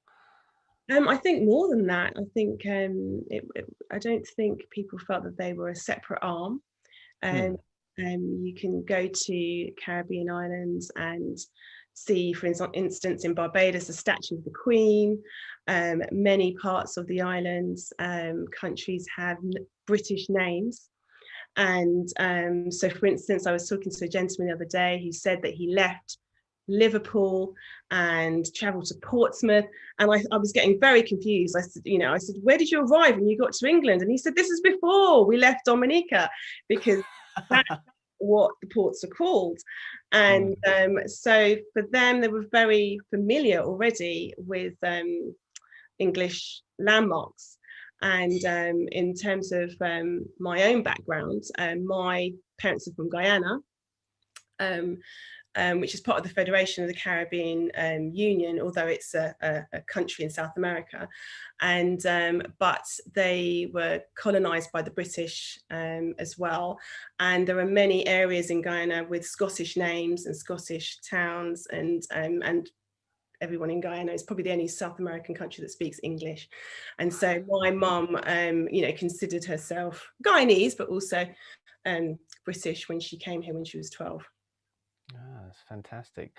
I think more than that. I think I don't think people felt that they were a separate arm. Hmm. You can go to Caribbean islands and see, for instance, in Barbados, a statue of the Queen. Many parts of the islands, countries have British names. And so, for instance, I was talking to a gentleman the other day who said that he left Liverpool and traveled to Portsmouth. And I was getting very confused. I said, where did you arrive when you got to England? And he said, this is before we left Dominica, because that's what the ports are called. And so for them, they were very familiar already with English landmarks. And in terms of my own background, my parents are from Guyana, which is part of the Federation of the Caribbean Union, although it's a country in South America. And but they were colonized by the British as well. And there are many areas in Guyana with Scottish names and Scottish towns, and everyone in Guyana is probably the only South American country that speaks English. And so my mum, considered herself Guyanese, but also British when she came here when she was 12. Ah, that's fantastic.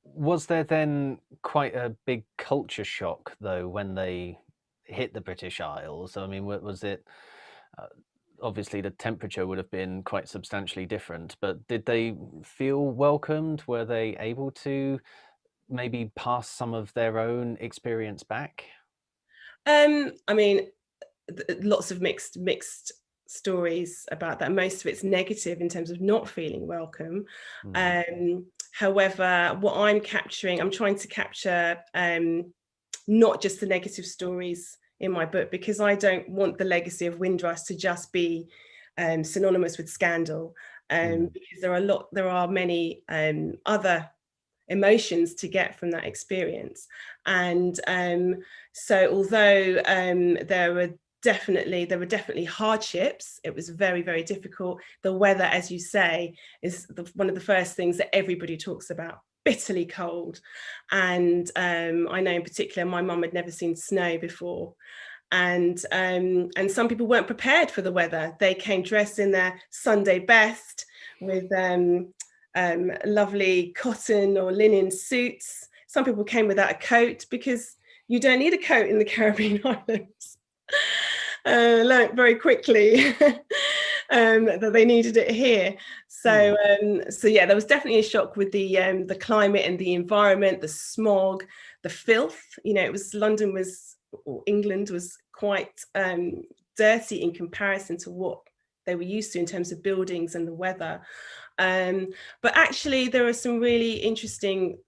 Was there then quite a big culture shock, though, when they hit the British Isles? I mean, was it obviously the temperature would have been quite substantially different, but did they feel welcomed? Were they able to maybe pass some of their own experience back? I mean, lots of mixed stories about that. Most of it's negative in terms of not feeling welcome. However, what I'm trying to capture not just the negative stories in my book, because I don't want the legacy of Windrush to just be synonymous with scandal, because there are many other emotions to get from that experience. And so although there were definitely hardships, it was very, very difficult. The weather, as you say, is one of the first things that everybody talks about. Bitterly cold. And I know in particular my mum had never seen snow before. And some people weren't prepared for the weather. They came dressed in their Sunday best with lovely cotton or linen suits. Some people came without a coat, because you don't need a coat in the Caribbean islands. Learned very quickly that they needed it here. So yeah, there was definitely a shock with the climate and the environment, the smog, the filth. England was quite dirty in comparison to what they were used to in terms of buildings and the weather. But actually, there are some really interesting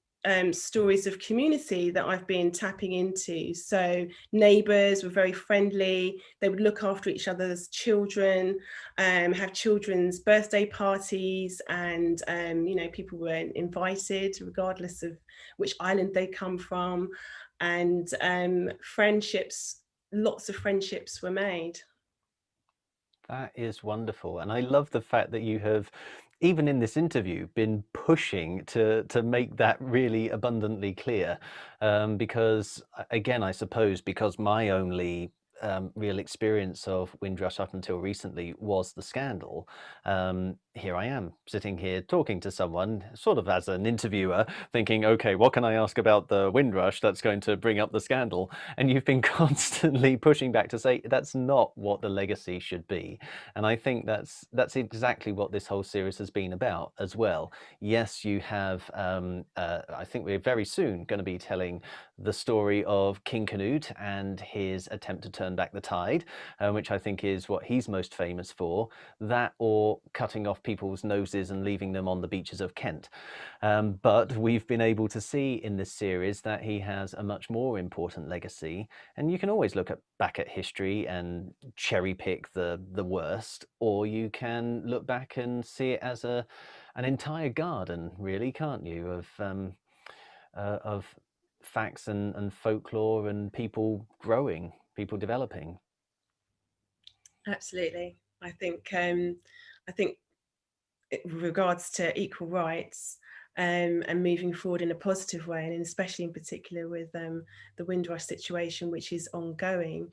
stories of community that I've been tapping into. So neighbours were very friendly. They would look after each other's children, have children's birthday parties, and people were invited regardless of which island they come from. And lots of friendships were made. That is wonderful. And I love the fact that you have, even in this interview, been pushing to make that really abundantly clear. Because, again, I suppose because my only real experience of Windrush up until recently was the scandal. Here I am sitting here talking to someone sort of as an interviewer, thinking, okay, what can I ask about the Windrush that's going to bring up the scandal? And you've been constantly pushing back to say that's not what the legacy should be. And I think that's exactly what this whole series has been about as well. Yes, you have, I think we're very soon going to be telling the story of King Canute and his attempt to turn back the tide, which I think is what he's most famous for. That or cutting off people's noses and leaving them on the beaches of Kent. But we've been able to see in this series that he has a much more important legacy. And you can always look back at history and cherry pick the worst, or you can look back and see it as an entire garden, really, can't you, of facts and folklore and people growing, people developing. Absolutely. I think with regards to equal rights, and moving forward in a positive way, and especially in particular with the Windrush situation, which is ongoing.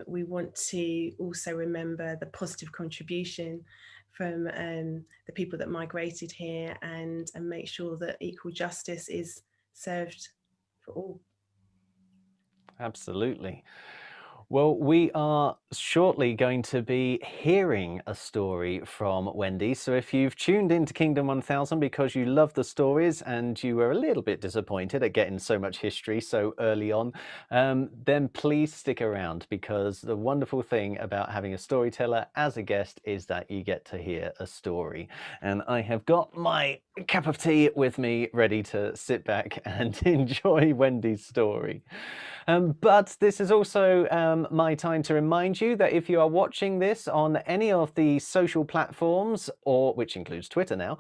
We want to also remember the positive contribution from the people that migrated here, and make sure that equal justice is served for all. Absolutely. Well, we are shortly going to be hearing a story from Wendy. So if you've tuned into Kingdom 1000 because you love the stories and you were a little bit disappointed at getting so much history so early on, then please stick around, because the wonderful thing about having a storyteller as a guest is that you get to hear a story. And I have got my cup of tea with me ready to sit back and enjoy Wendy's story. But this is also my time to remind you that if you are watching this on any of the social platforms, or which includes Twitter now,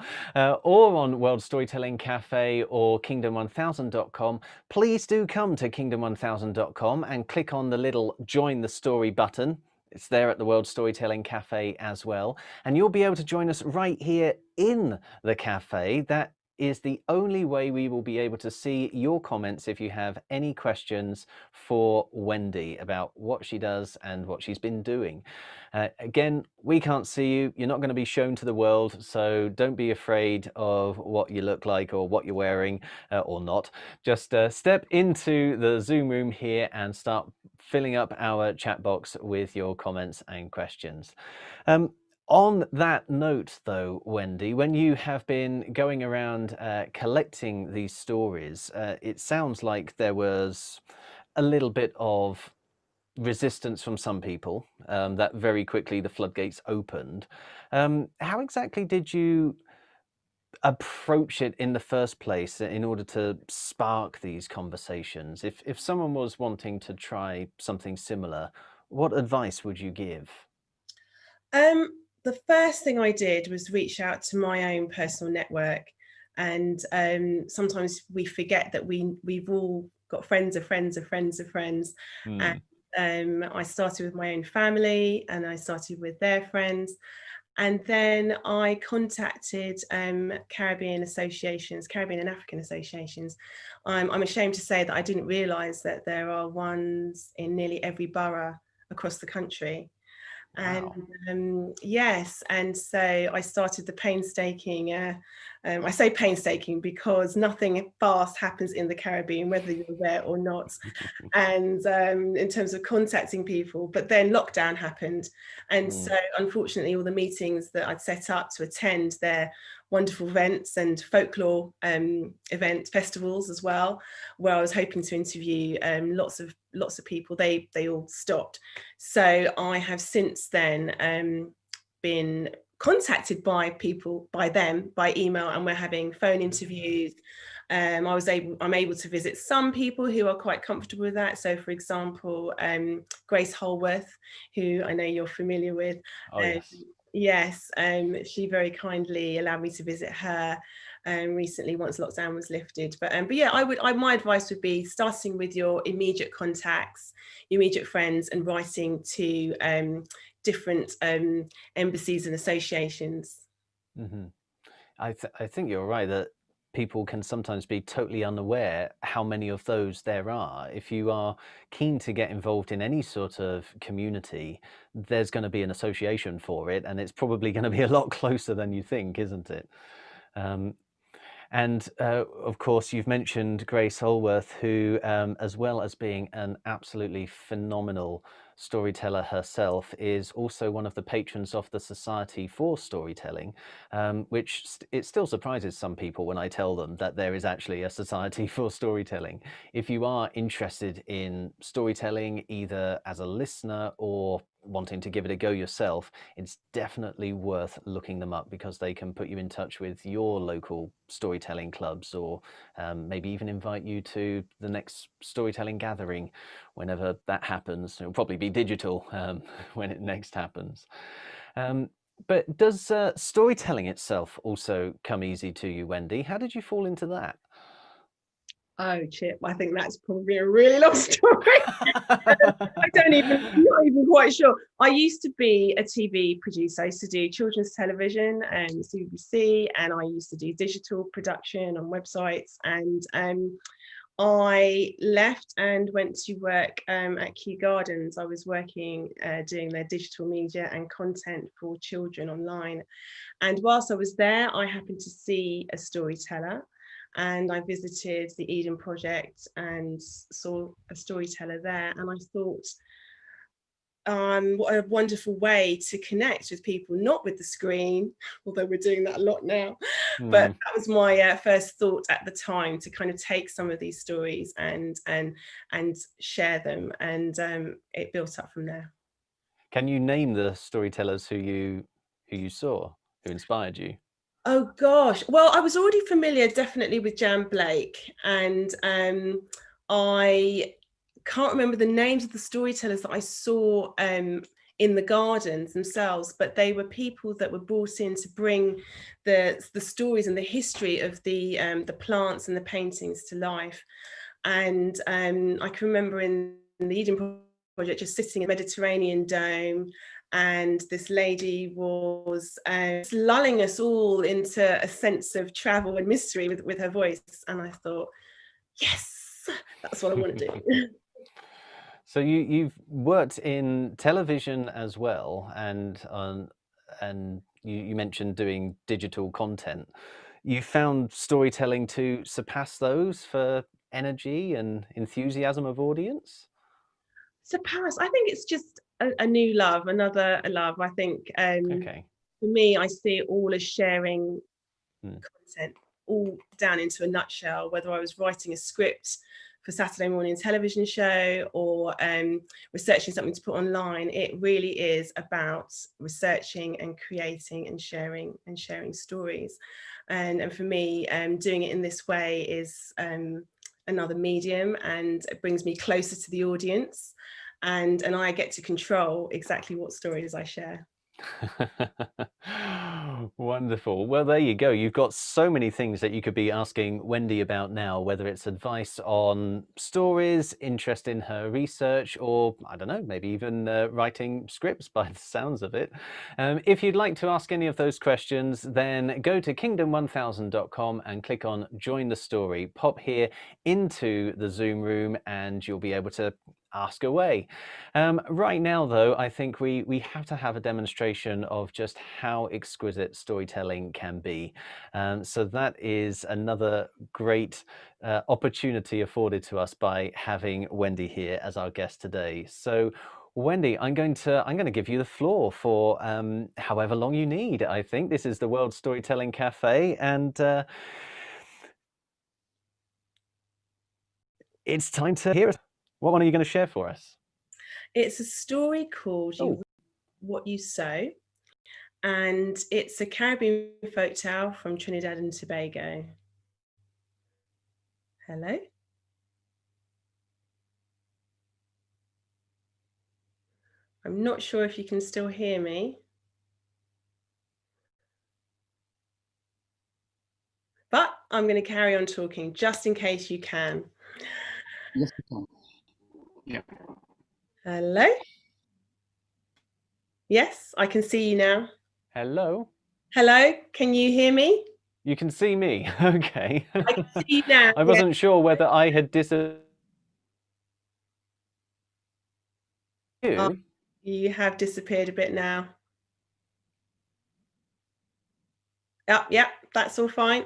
or on World Storytelling Cafe or kingdom1000.com, please do come to kingdom1000.com and click on the little Join the Story button. It's there at the World Storytelling Cafe as well. And you'll be able to join us right here in the cafe. That is the only way we will be able to see your comments if you have any questions for Wendy about what she does and what she's been doing. Again, we can't see you. You're not going to be shown to the world, so don't be afraid of what you look like or what you're wearing or not. Just step into the Zoom room here and start filling up our chat box with your comments and questions. On that note, though, Wendy, when you have been going around collecting these stories, it sounds like there was a little bit of resistance from some people, that very quickly the floodgates opened. How exactly did you approach it in the first place in order to spark these conversations? If someone was wanting to try something similar, what advice would you give? The first thing I did was reach out to my own personal network, and sometimes we forget that we've all got friends of friends of friends of friends. And I started with my own family, and I started with their friends, and then I contacted Caribbean associations, Caribbean and African associations. I'm ashamed to say that I didn't realise that there are ones in nearly every borough across the country. Wow. And yes, and so I started the painstaking, I say painstaking because nothing fast happens in the Caribbean, whether you're there or not. And in terms of contacting people, but then lockdown happened. And so unfortunately, all the meetings that I'd set up to attend their wonderful events and folklore event festivals as well, where I was hoping to interview lots of people, they all stopped. So I have since then been contacted by people, by email, and we're having phone interviews. I'm able to visit some people who are quite comfortable with that. So for example, Grace Holworth, who I know you're familiar with. Oh, yes. Yes, she very kindly allowed me to visit her recently once lockdown was lifted. But yeah, my advice would be starting with your immediate contacts, your immediate friends, and writing to different embassies and associations. I think you're right that people can sometimes be totally unaware how many of those there are. If you are keen to get involved in any sort of community, there's going to be an association for it, and it's probably going to be a lot closer than you think, isn't it? And of course, you've mentioned Grace Holworth, who, as well as being an absolutely phenomenal storyteller herself, is also one of the patrons of the Society for Storytelling, which it still surprises some people when I tell them that there is actually a Society for Storytelling. If you are interested in storytelling, either as a listener or wanting to give it a go yourself, it's definitely worth looking them up, because they can put you in touch with your local storytelling clubs, or maybe even invite you to the next storytelling gathering whenever that happens. It'll probably be digital when it next happens. But does storytelling itself also come easy to you, Wendy? How did you fall into that? Oh, Chip, I think that's probably a really long story. I'm not even quite sure. I used to be a TV producer. I used to do children's television and CBBC, and I used to do digital production on websites. And I left and went to work at Kew Gardens. I was working doing their digital media and content for children online. And whilst I was there, I happened to see a storyteller, and I visited the Eden Project and saw a storyteller there. And I thought, what a wonderful way to connect with people, not with the screen, although we're doing that a lot now. But that was my first thought at the time, to kind of take some of these stories and share them, and it built up from there. Can you name the storytellers who you saw, who inspired you? Oh gosh, well, I was already familiar definitely with Jan Blake, and I can't remember the names of the storytellers that I saw in the gardens themselves, but they were people that were brought in to bring the stories and the history of the plants and the paintings to life. And I can remember in the Eden Project just sitting in the Mediterranean dome, and this lady was lulling us all into a sense of travel and mystery with her voice. And I thought, yes, that's what I want to do. So you've worked in television as well, and you mentioned doing digital content. You found storytelling to surpass those for energy and enthusiasm of audience? Surpass, I think it's just a new love, another love. I think Okay. for me, I see it all as sharing content, all down into a nutshell, whether I was writing a script for Saturday morning television show or researching something to put online. It really is about researching and creating and sharing stories. And for me, doing it in this way is another medium, and it brings me closer to the audience, and I get to control exactly what stories I share. Wonderful. Well, there you go. You've got so many things that you could be asking Wendy about now, whether it's advice on stories, interest in her research, or I don't know, maybe even writing scripts by the sounds of it. If you'd like to ask any of those questions, then go to kingdom1000.com and click on Join the Story. Pop here into the Zoom room and you'll be able to ask away. Right now, though, I think we have to have a demonstration of just how exquisite storytelling can be. So that is another great opportunity afforded to us by having Wendy here as our guest today. So Wendy, I'm going to give you the floor for however long you need. I think this is the World Storytelling Cafe, and it's time to hear it. What one are you going to share for us? It's a story called You Reap What You Sow, and it's a Caribbean folktale from Trinidad and Tobago. Hello? I'm not sure if you can still hear me. But I'm going to carry on talking just in case you can. Yes, we can. Yeah. Hello? Yes, I can see you now. Hello? Hello, can you hear me? You can see me. Okay. I can see you now. I wasn't sure whether I had disappeared. You have disappeared a bit now. Yep, that's all fine.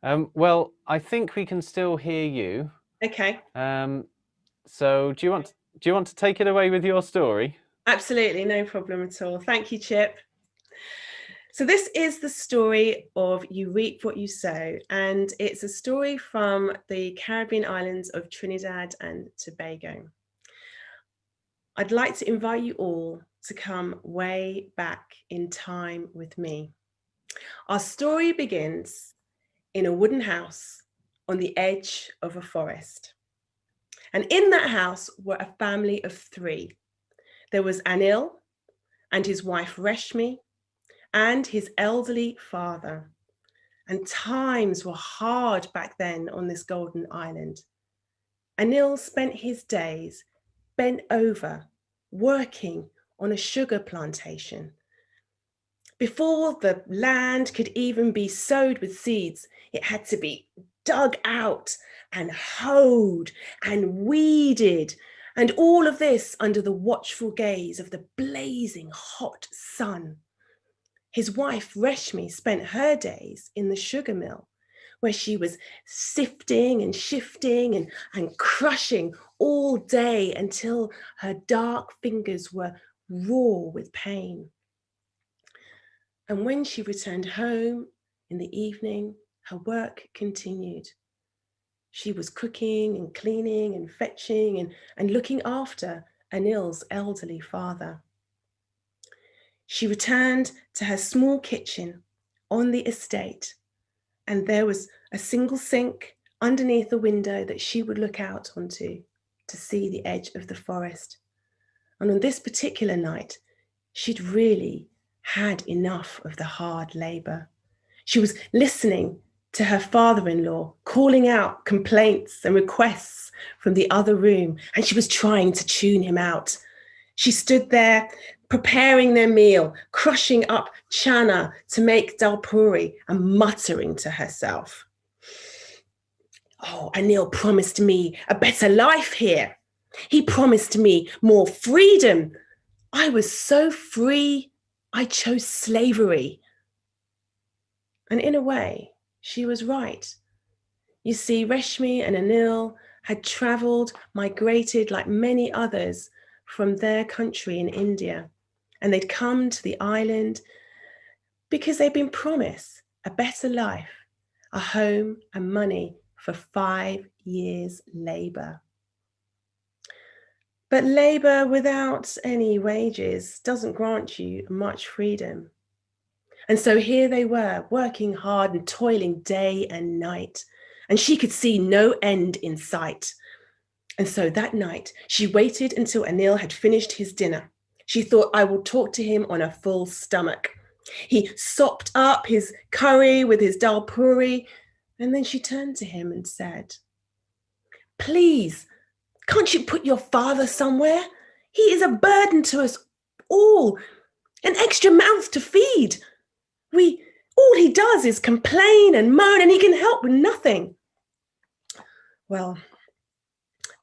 Well, I think we can still hear you. Okay. So do you want to take it away with your story? Absolutely, no problem at all. Thank you, Chip. So this is the story of You Reap What You Sow, and it's a story from the Caribbean islands of Trinidad and Tobago. I'd like to invite you all to come way back in time with me. Our story begins in a wooden house on the edge of a forest. And in that house were a family of 3. There was Anil and his wife Reshmi and his elderly father. and times were hard back then on this golden island. Anil spent his days bent over, working on a sugar plantation. Before the land could even be sowed with seeds, it had to be dug out and hoed and weeded, and all of this under the watchful gaze of the blazing hot sun. His wife Reshmi spent her days in the sugar mill, where she was sifting and shifting and crushing all day until her dark fingers were raw with pain. And when she returned home in the evening, her work continued. She was cooking and cleaning and fetching and looking after Anil's elderly father. She returned to her small kitchen on the estate, and there was a single sink underneath the window that she would look out onto to see the edge of the forest. And on this particular night, she'd really had enough of the hard labor. She was listening to her father-in-law calling out complaints and requests from the other room, and she was trying to tune him out. She stood there preparing their meal, crushing up chana to make dal puri and muttering to herself. Oh, Anil promised me a better life here. He promised me more freedom. I was so free, I chose slavery. And in a way, she was right. You see, Reshmi and Anil had traveled, migrated like many others from their country in India. And they'd come to the island because they'd been promised a better life, a home and money for 5 years' labor. But labor without any wages doesn't grant you much freedom. And so here they were, working hard and toiling day and night, and she could see no end in sight. And so that night, she waited until Anil had finished his dinner. She thought, I will talk to him on a full stomach. He sopped up his curry with his dal puri, and then she turned to him and said, please, can't you put your father somewhere? He is a burden to us all, an extra mouth to feed. All he does is complain and moan, and he can help with nothing. Well,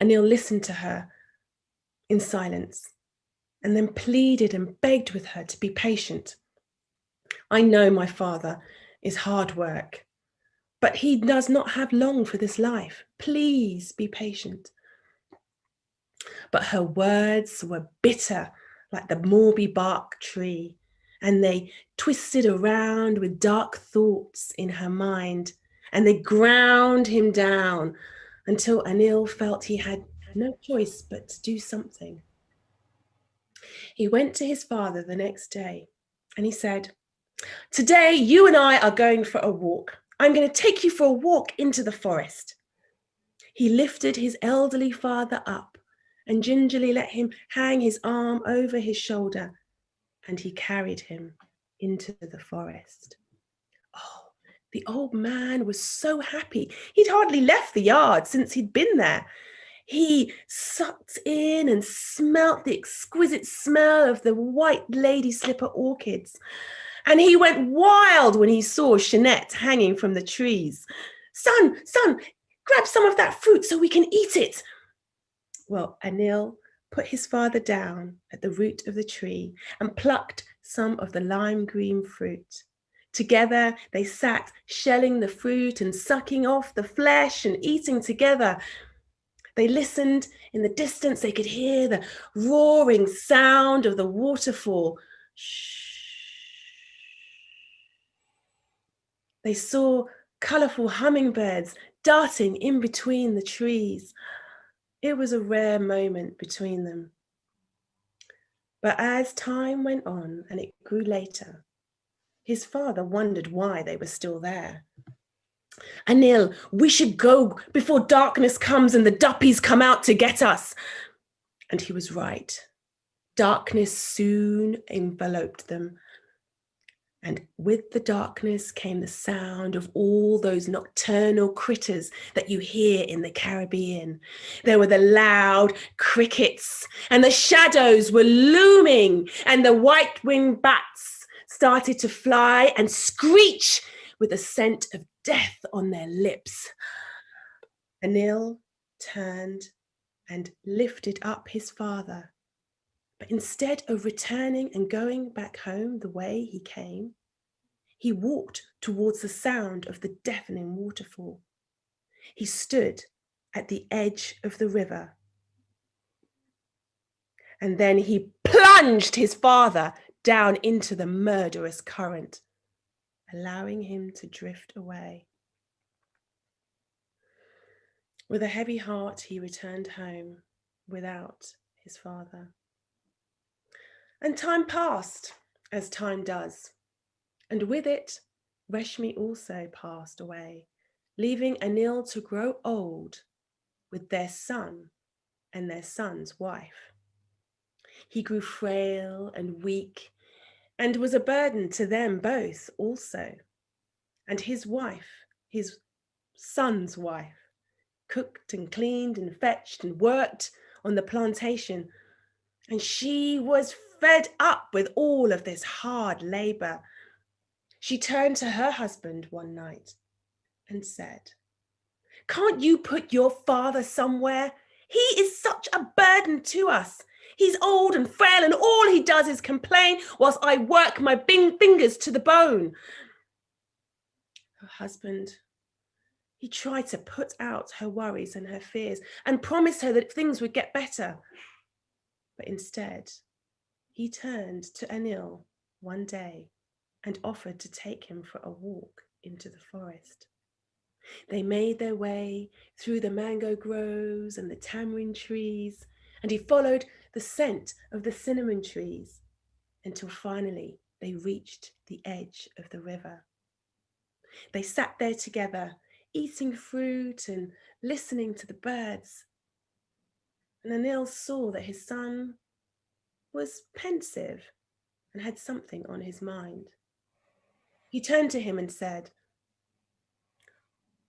Anil listened to her in silence and then pleaded and begged with her to be patient. I know my father is hard work, but he does not have long for this life. Please be patient. But her words were bitter like the Morbi bark tree, and they twisted around with dark thoughts in her mind, and they ground him down until Anil felt he had no choice but to do something. He went to his father the next day and he said, today you and I are going for a walk. I'm going to take you for a walk into the forest. He lifted his elderly father up and gingerly let him hang his arm over his shoulder, and he carried him into the forest. Oh, the old man was so happy. He'd hardly left the yard since he'd been there. He sucked in and smelt the exquisite smell of the white lady slipper orchids. And he went wild when he saw Shanette hanging from the trees. Son, grab some of that fruit so we can eat it. Well, Anil put his father down at the root of the tree and plucked some of the lime green fruit. Together, they sat shelling the fruit and sucking off the flesh and eating together. They listened. In the distance, they could hear the roaring sound of the waterfall. Shh. They saw colourful hummingbirds darting in between the trees. It was a rare moment between them. But as time went on and it grew later, his father wondered why they were still there. Anil, we should go before darkness comes and the duppies come out to get us. And he was right. Darkness soon enveloped them. And with the darkness came the sound of all those nocturnal critters that you hear in the Caribbean. There were the loud crickets, and the shadows were looming, and the white-winged bats started to fly and screech with a scent of death on their lips. Anil turned and lifted up his father. But instead of returning and going back home the way he came, he walked towards the sound of the deafening waterfall. He stood at the edge of the river. And then he plunged his father down into the murderous current, allowing him to drift away. With a heavy heart, he returned home without his father. And time passed, as time does. And with it, Reshmi also passed away, leaving Anil to grow old with their son and their son's wife. He grew frail and weak and was a burden to them both also. And his wife, his son's wife, cooked and cleaned and fetched and worked on the plantation. And she was fed up with all of this hard labor. She turned to her husband one night and said, "Can't you put your father somewhere? He is such a burden to us. He's old and frail, and all he does is complain whilst I work my fingers to the bone." Her husband, he tried to put out her worries and her fears and promised her that things would get better. But instead, he turned to Anil one day and offered to take him for a walk into the forest. They made their way through the mango groves and the tamarind trees, and he followed the scent of the cinnamon trees until finally they reached the edge of the river. They sat there together, eating fruit and listening to the birds. And Anil saw that his son was pensive and had something on his mind. He turned to him and said,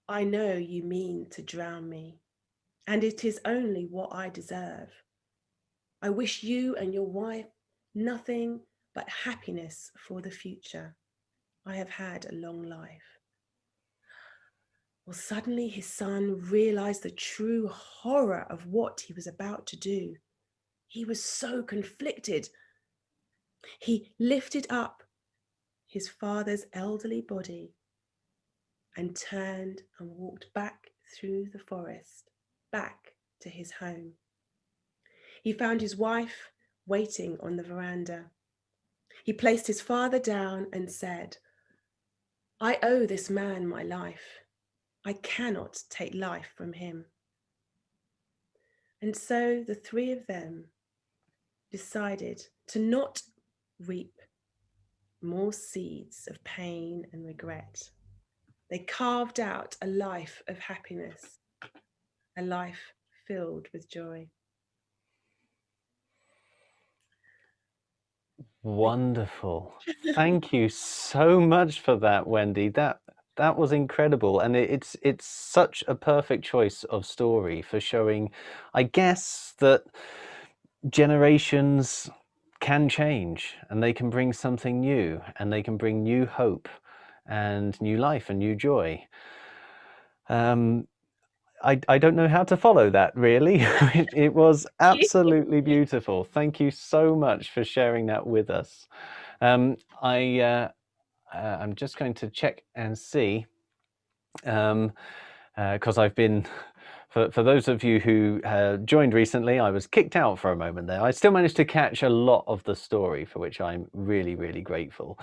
"I know you mean to drown me, and it is only what I deserve. I wish you and your wife nothing but happiness for the future. I have had a long life." Well, suddenly his son realized the true horror of what he was about to do. He was so conflicted. He lifted up his father's elderly body and turned and walked back through the forest, back to his home. He found his wife waiting on the veranda. He placed his father down and said, "I owe this man my life. I cannot take life from him." And so the three of them decided to not reap more seeds of pain and regret. They carved out a life of happiness, a life filled with joy. Wonderful. Thank you so much for that, Wendy. That was incredible, and it's such a perfect choice of story for showing, I guess, that generations can change and they can bring something new, and they can bring new hope and new life and new joy. I don't know how to follow that, really. It was absolutely beautiful. Thank you so much for sharing that with us. I'm just going to check and see, because I've been, for those of you who joined recently, I was kicked out for a moment there. I still managed to catch a lot of the story, for which I'm really, really grateful.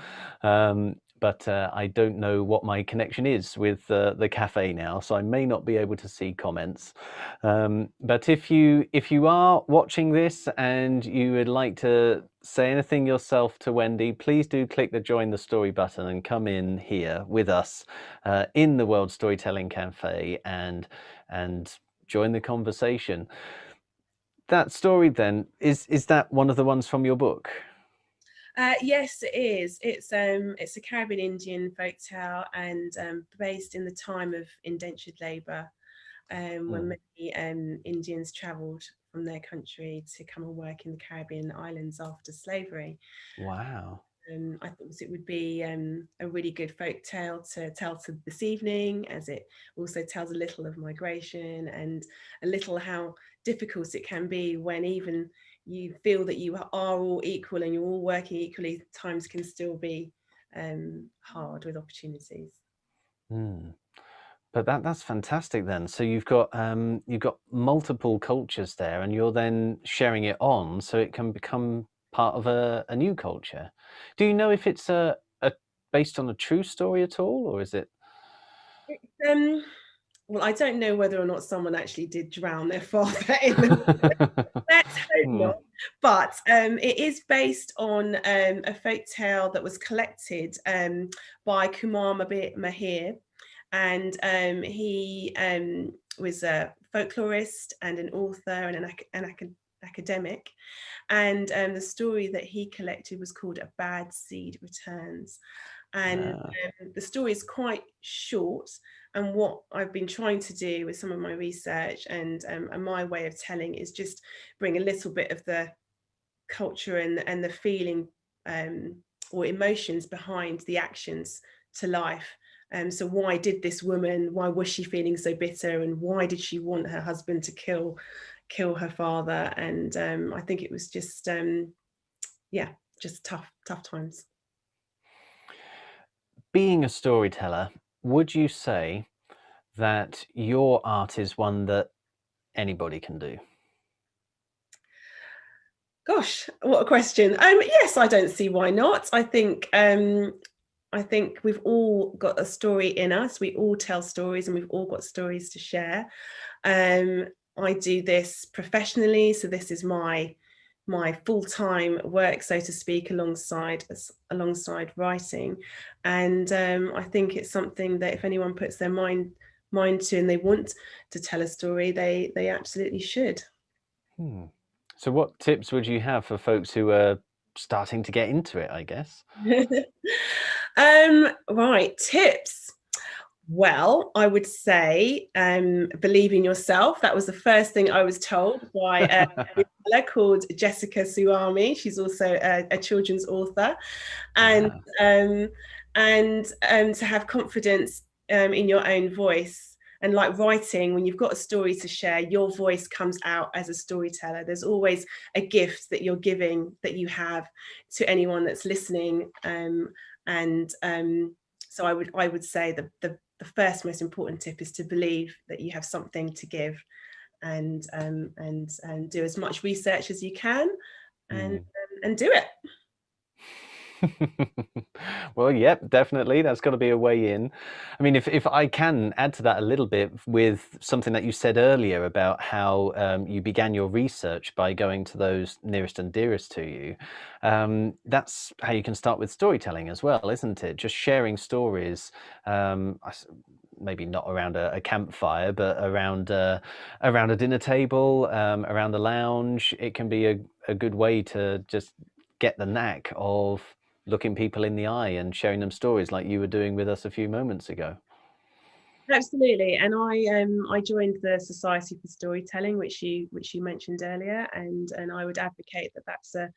But I don't know what my connection is with the cafe now, so I may not be able to see comments. But if you are watching this and you would like to say anything yourself to Wendy, please do click the Join the Story button and come in here with us in the World Storytelling Cafe and join the conversation. That story then, is that one of the ones from your book? Yes, it is. It's a Caribbean Indian folktale, and based in the time of indentured labour, when many Indians travelled from their country to come and work in the Caribbean islands after slavery. Wow. I thought it would be a really good folk tale to tell to this evening, as it also tells a little of migration and a little how difficult it can be when even you feel that you are all equal and you're all working equally. Times can still be hard with opportunities. But that's fantastic then. So you've got multiple cultures there, and you're then sharing it on so it can become part of a new culture. Do you know if it's a based on a true story at all, or is it? Well, I don't know whether or not someone actually did drown their father in the let's hope not. But it is based on a folk tale that was collected by Kumar Mahir, and he was a folklorist and an author and an academic. And the story that he collected was called A Bad Seed Returns. And the story is quite short. And what I've been trying to do with some of my research and my way of telling is just bring a little bit of the culture and the feeling or emotions behind the actions to life. So why did this woman, why was she feeling so bitter, and why did she want her husband to kill her father? And I think it was just just tough times. Being a storyteller, would you say that your art is one that anybody can do? Gosh, what a question. Yes, I don't see why not. I think we've all got a story in us. We all tell stories, and we've all got stories to share. I do this professionally, so this is my full-time work, so to speak, alongside writing. And I think it's something that if anyone puts their mind to and they want to tell a story, they absolutely should. So what tips would you have for folks who are starting to get into it, I guess? Right, tips. Well, I would say believe in yourself. That was the first thing I was told by a fellow called Jessica Suami. She's also a children's author, and to have confidence in your own voice. And like writing, when you've got a story to share, your voice comes out as a storyteller. There's always a gift that you're giving, that you have to anyone that's listening. So I would say the first most important tip is to believe that you have something to give, and do as much research as you can, and do it. Well, yep, definitely. That's got to be a way in. I mean, if I can add to that a little bit with something that you said earlier about how you began your research by going to those nearest and dearest to you, that's how you can start with storytelling as well, isn't it? Just sharing stories, maybe not around a campfire, but around a dinner table, around the lounge. It can be a good way to just get the knack of looking people in the eye and sharing them stories like you were doing with us a few moments ago. Absolutely. And I joined the Society for Storytelling, which you mentioned earlier, and I would advocate that that's a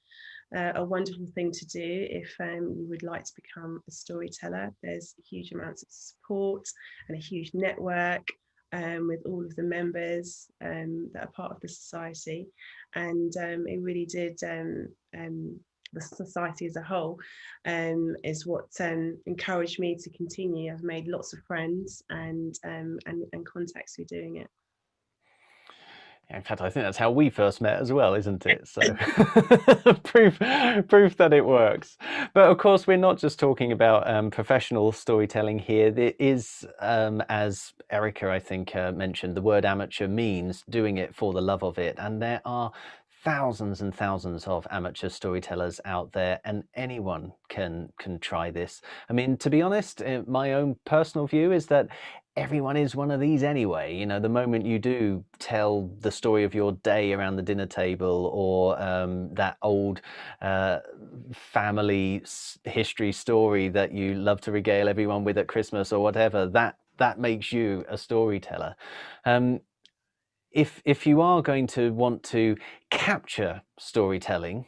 wonderful thing to do if you would like to become a storyteller. There's huge amounts of support and a huge network with all of the members that are part of the society, and it really did the society as a whole is what encouraged me to continue. I've made lots of friends and contacts through doing it. In fact, I think that's how we first met as well, isn't it? So proof that it works. But of course, we're not just talking about professional storytelling here. There is, as Erica, I think, mentioned, the word amateur means doing it for the love of it. And there are thousands and thousands of amateur storytellers out there, and anyone can try this. I mean, to be honest, my own personal view is that everyone is one of these anyway. You know, the moment you do tell the story of your day around the dinner table, or that old family history story that you love to regale everyone with at Christmas or whatever, that makes you a storyteller. If you are going to want to capture storytelling,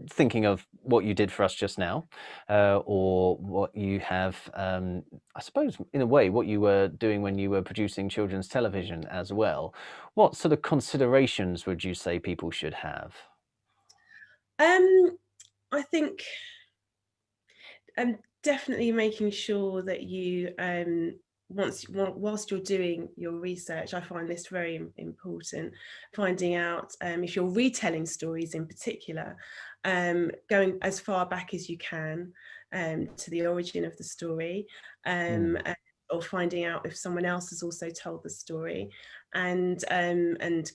thinking of what you did for us just now, or what you have, I suppose, in a way, what you were doing when you were producing children's television as well, what sort of considerations would you say people should have? I think definitely making sure that you whilst you're doing your research, I find this very important, finding out if you're retelling stories in particular, going as far back as you can to the origin of the story, or finding out if someone else has also told the story, and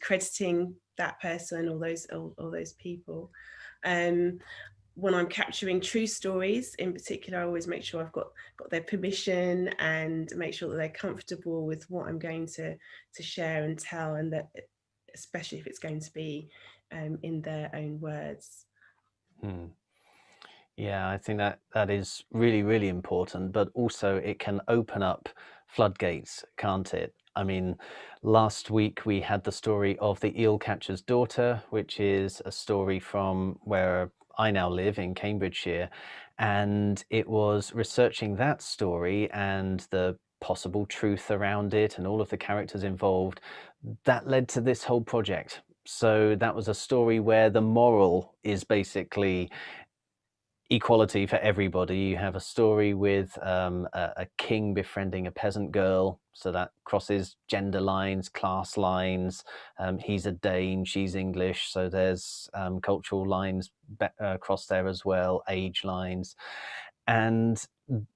crediting that person or those people. When I'm capturing true stories in particular, I always make sure I've got their permission and make sure that they're comfortable with what I'm going to share and tell, and that especially if it's going to be in their own words. Yeah, I think that is really, really important, but also it can open up floodgates, can't it? I mean, last week we had the story of the eel catcher's daughter, which is a story from where I now live in Cambridgeshire, and it was researching that story and the possible truth around it and all of the characters involved that led to this whole project. So that was a story where the moral is basically equality for everybody. You have a story with a king befriending a peasant girl, so that crosses gender lines, class lines. He's a Dane, she's English, so there's cultural lines across there as well, age lines. And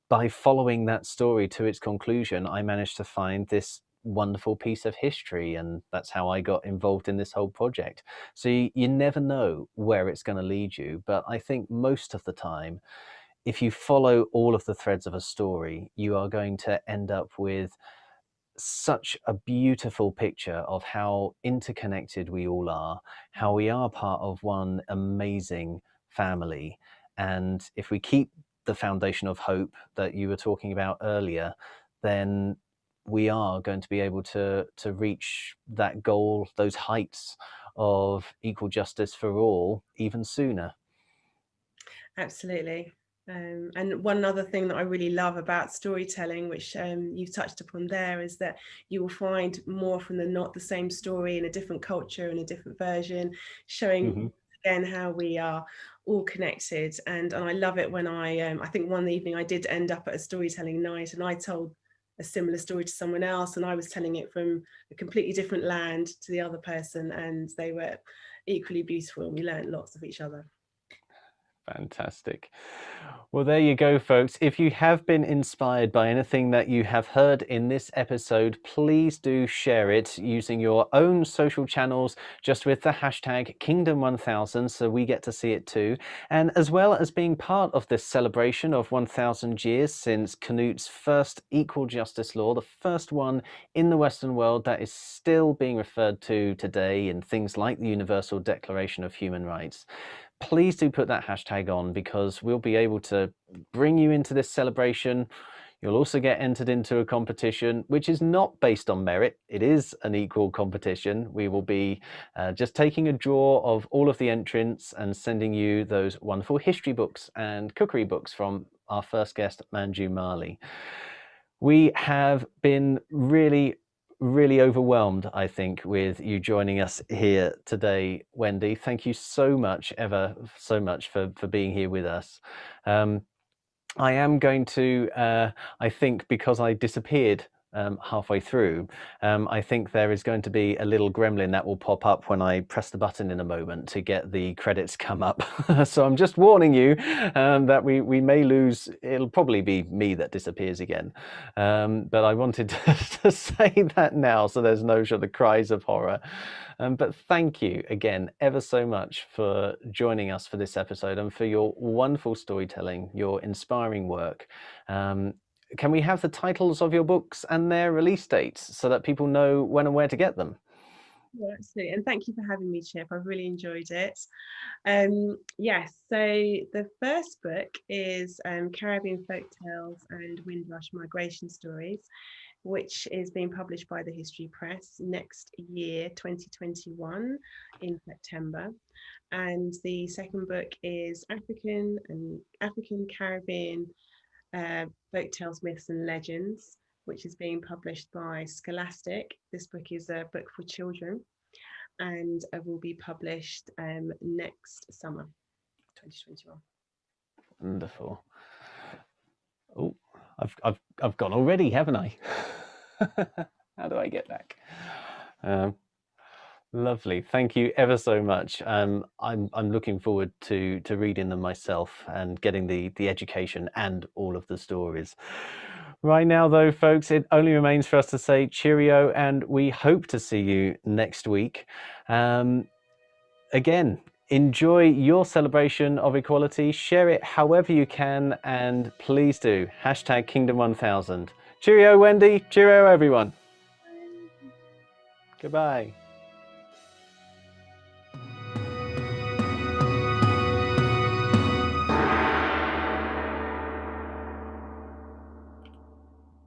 by following that story to its conclusion, I managed to find this wonderful piece of history, and that's how I got involved in this whole project. So you never know where it's going to lead you, but I think most of the time, if you follow all of the threads of a story, you are going to end up with such a beautiful picture of how interconnected we all are, how we are part of one amazing family. And if we keep the foundation of hope that you were talking about earlier, then we are going to be able to reach that goal, those heights of equal justice for all, even sooner. Absolutely. And one other thing that I really love about storytelling, which you've touched upon there, is that you will find more often than not the same story in a different culture, in a different version, showing again how we are all connected. And I love it when I think one evening I did end up at a storytelling night, and I told a similar story to someone else, and I was telling it from a completely different land to the other person, and they were equally beautiful, and we learned lots of each other. Fantastic. Well, there you go, folks. If you have been inspired by anything that you have heard in this episode, please do share it using your own social channels, just with the hashtag Kingdom1000, so we get to see it too. And as well as being part of this celebration of 1000 years since Canute's first equal justice law, the first one in the Western world that is still being referred to today in things like the Universal Declaration of Human Rights. Please do put that hashtag on, because we'll be able to bring you into this celebration. You'll also get entered into a competition, which is not based on merit. It is an equal competition. We will be just taking a draw of all of the entrants and sending you those wonderful history books and cookery books from our first guest, Manju Mali. We have been really overwhelmed, I think, with you joining us here today, Wendy. Thank you so much, ever so much, for being here with us. I am going to, I think, because I disappeared halfway through, I think there is going to be a little gremlin that will pop up when I press the button in a moment to get the credits come up. So I'm just warning you that we may lose. It'll probably be me that disappears again, but I wanted to say that now, so there's no sort of cries of horror. But thank you again ever so much for joining us for this episode and for your wonderful storytelling, your inspiring work. can we have the titles of your books and their release dates so that people know when and where to get them? Yeah, absolutely. And thank you for having me, Chip. I've really enjoyed it. Yes, so the first book is Caribbean Folktales and Windrush Migration Stories, which is being published by the History Press next year, 2021, in September. And the second book is African Caribbean Folktales, Myths and Legends, which is being published by Scholastic. This book is a book for children and will be published next summer, 2021. Wonderful. Oh, I've gone already, haven't I? How do I get back? Lovely. Thank you ever so much. I'm looking forward to reading them myself and getting the education and all of the stories. Right now, though, folks, it only remains for us to say cheerio, and we hope to see you next week. Again, enjoy your celebration of equality. Share it however you can, and please do. Hashtag Kingdom 1000. Cheerio, Wendy. Cheerio, everyone. Goodbye.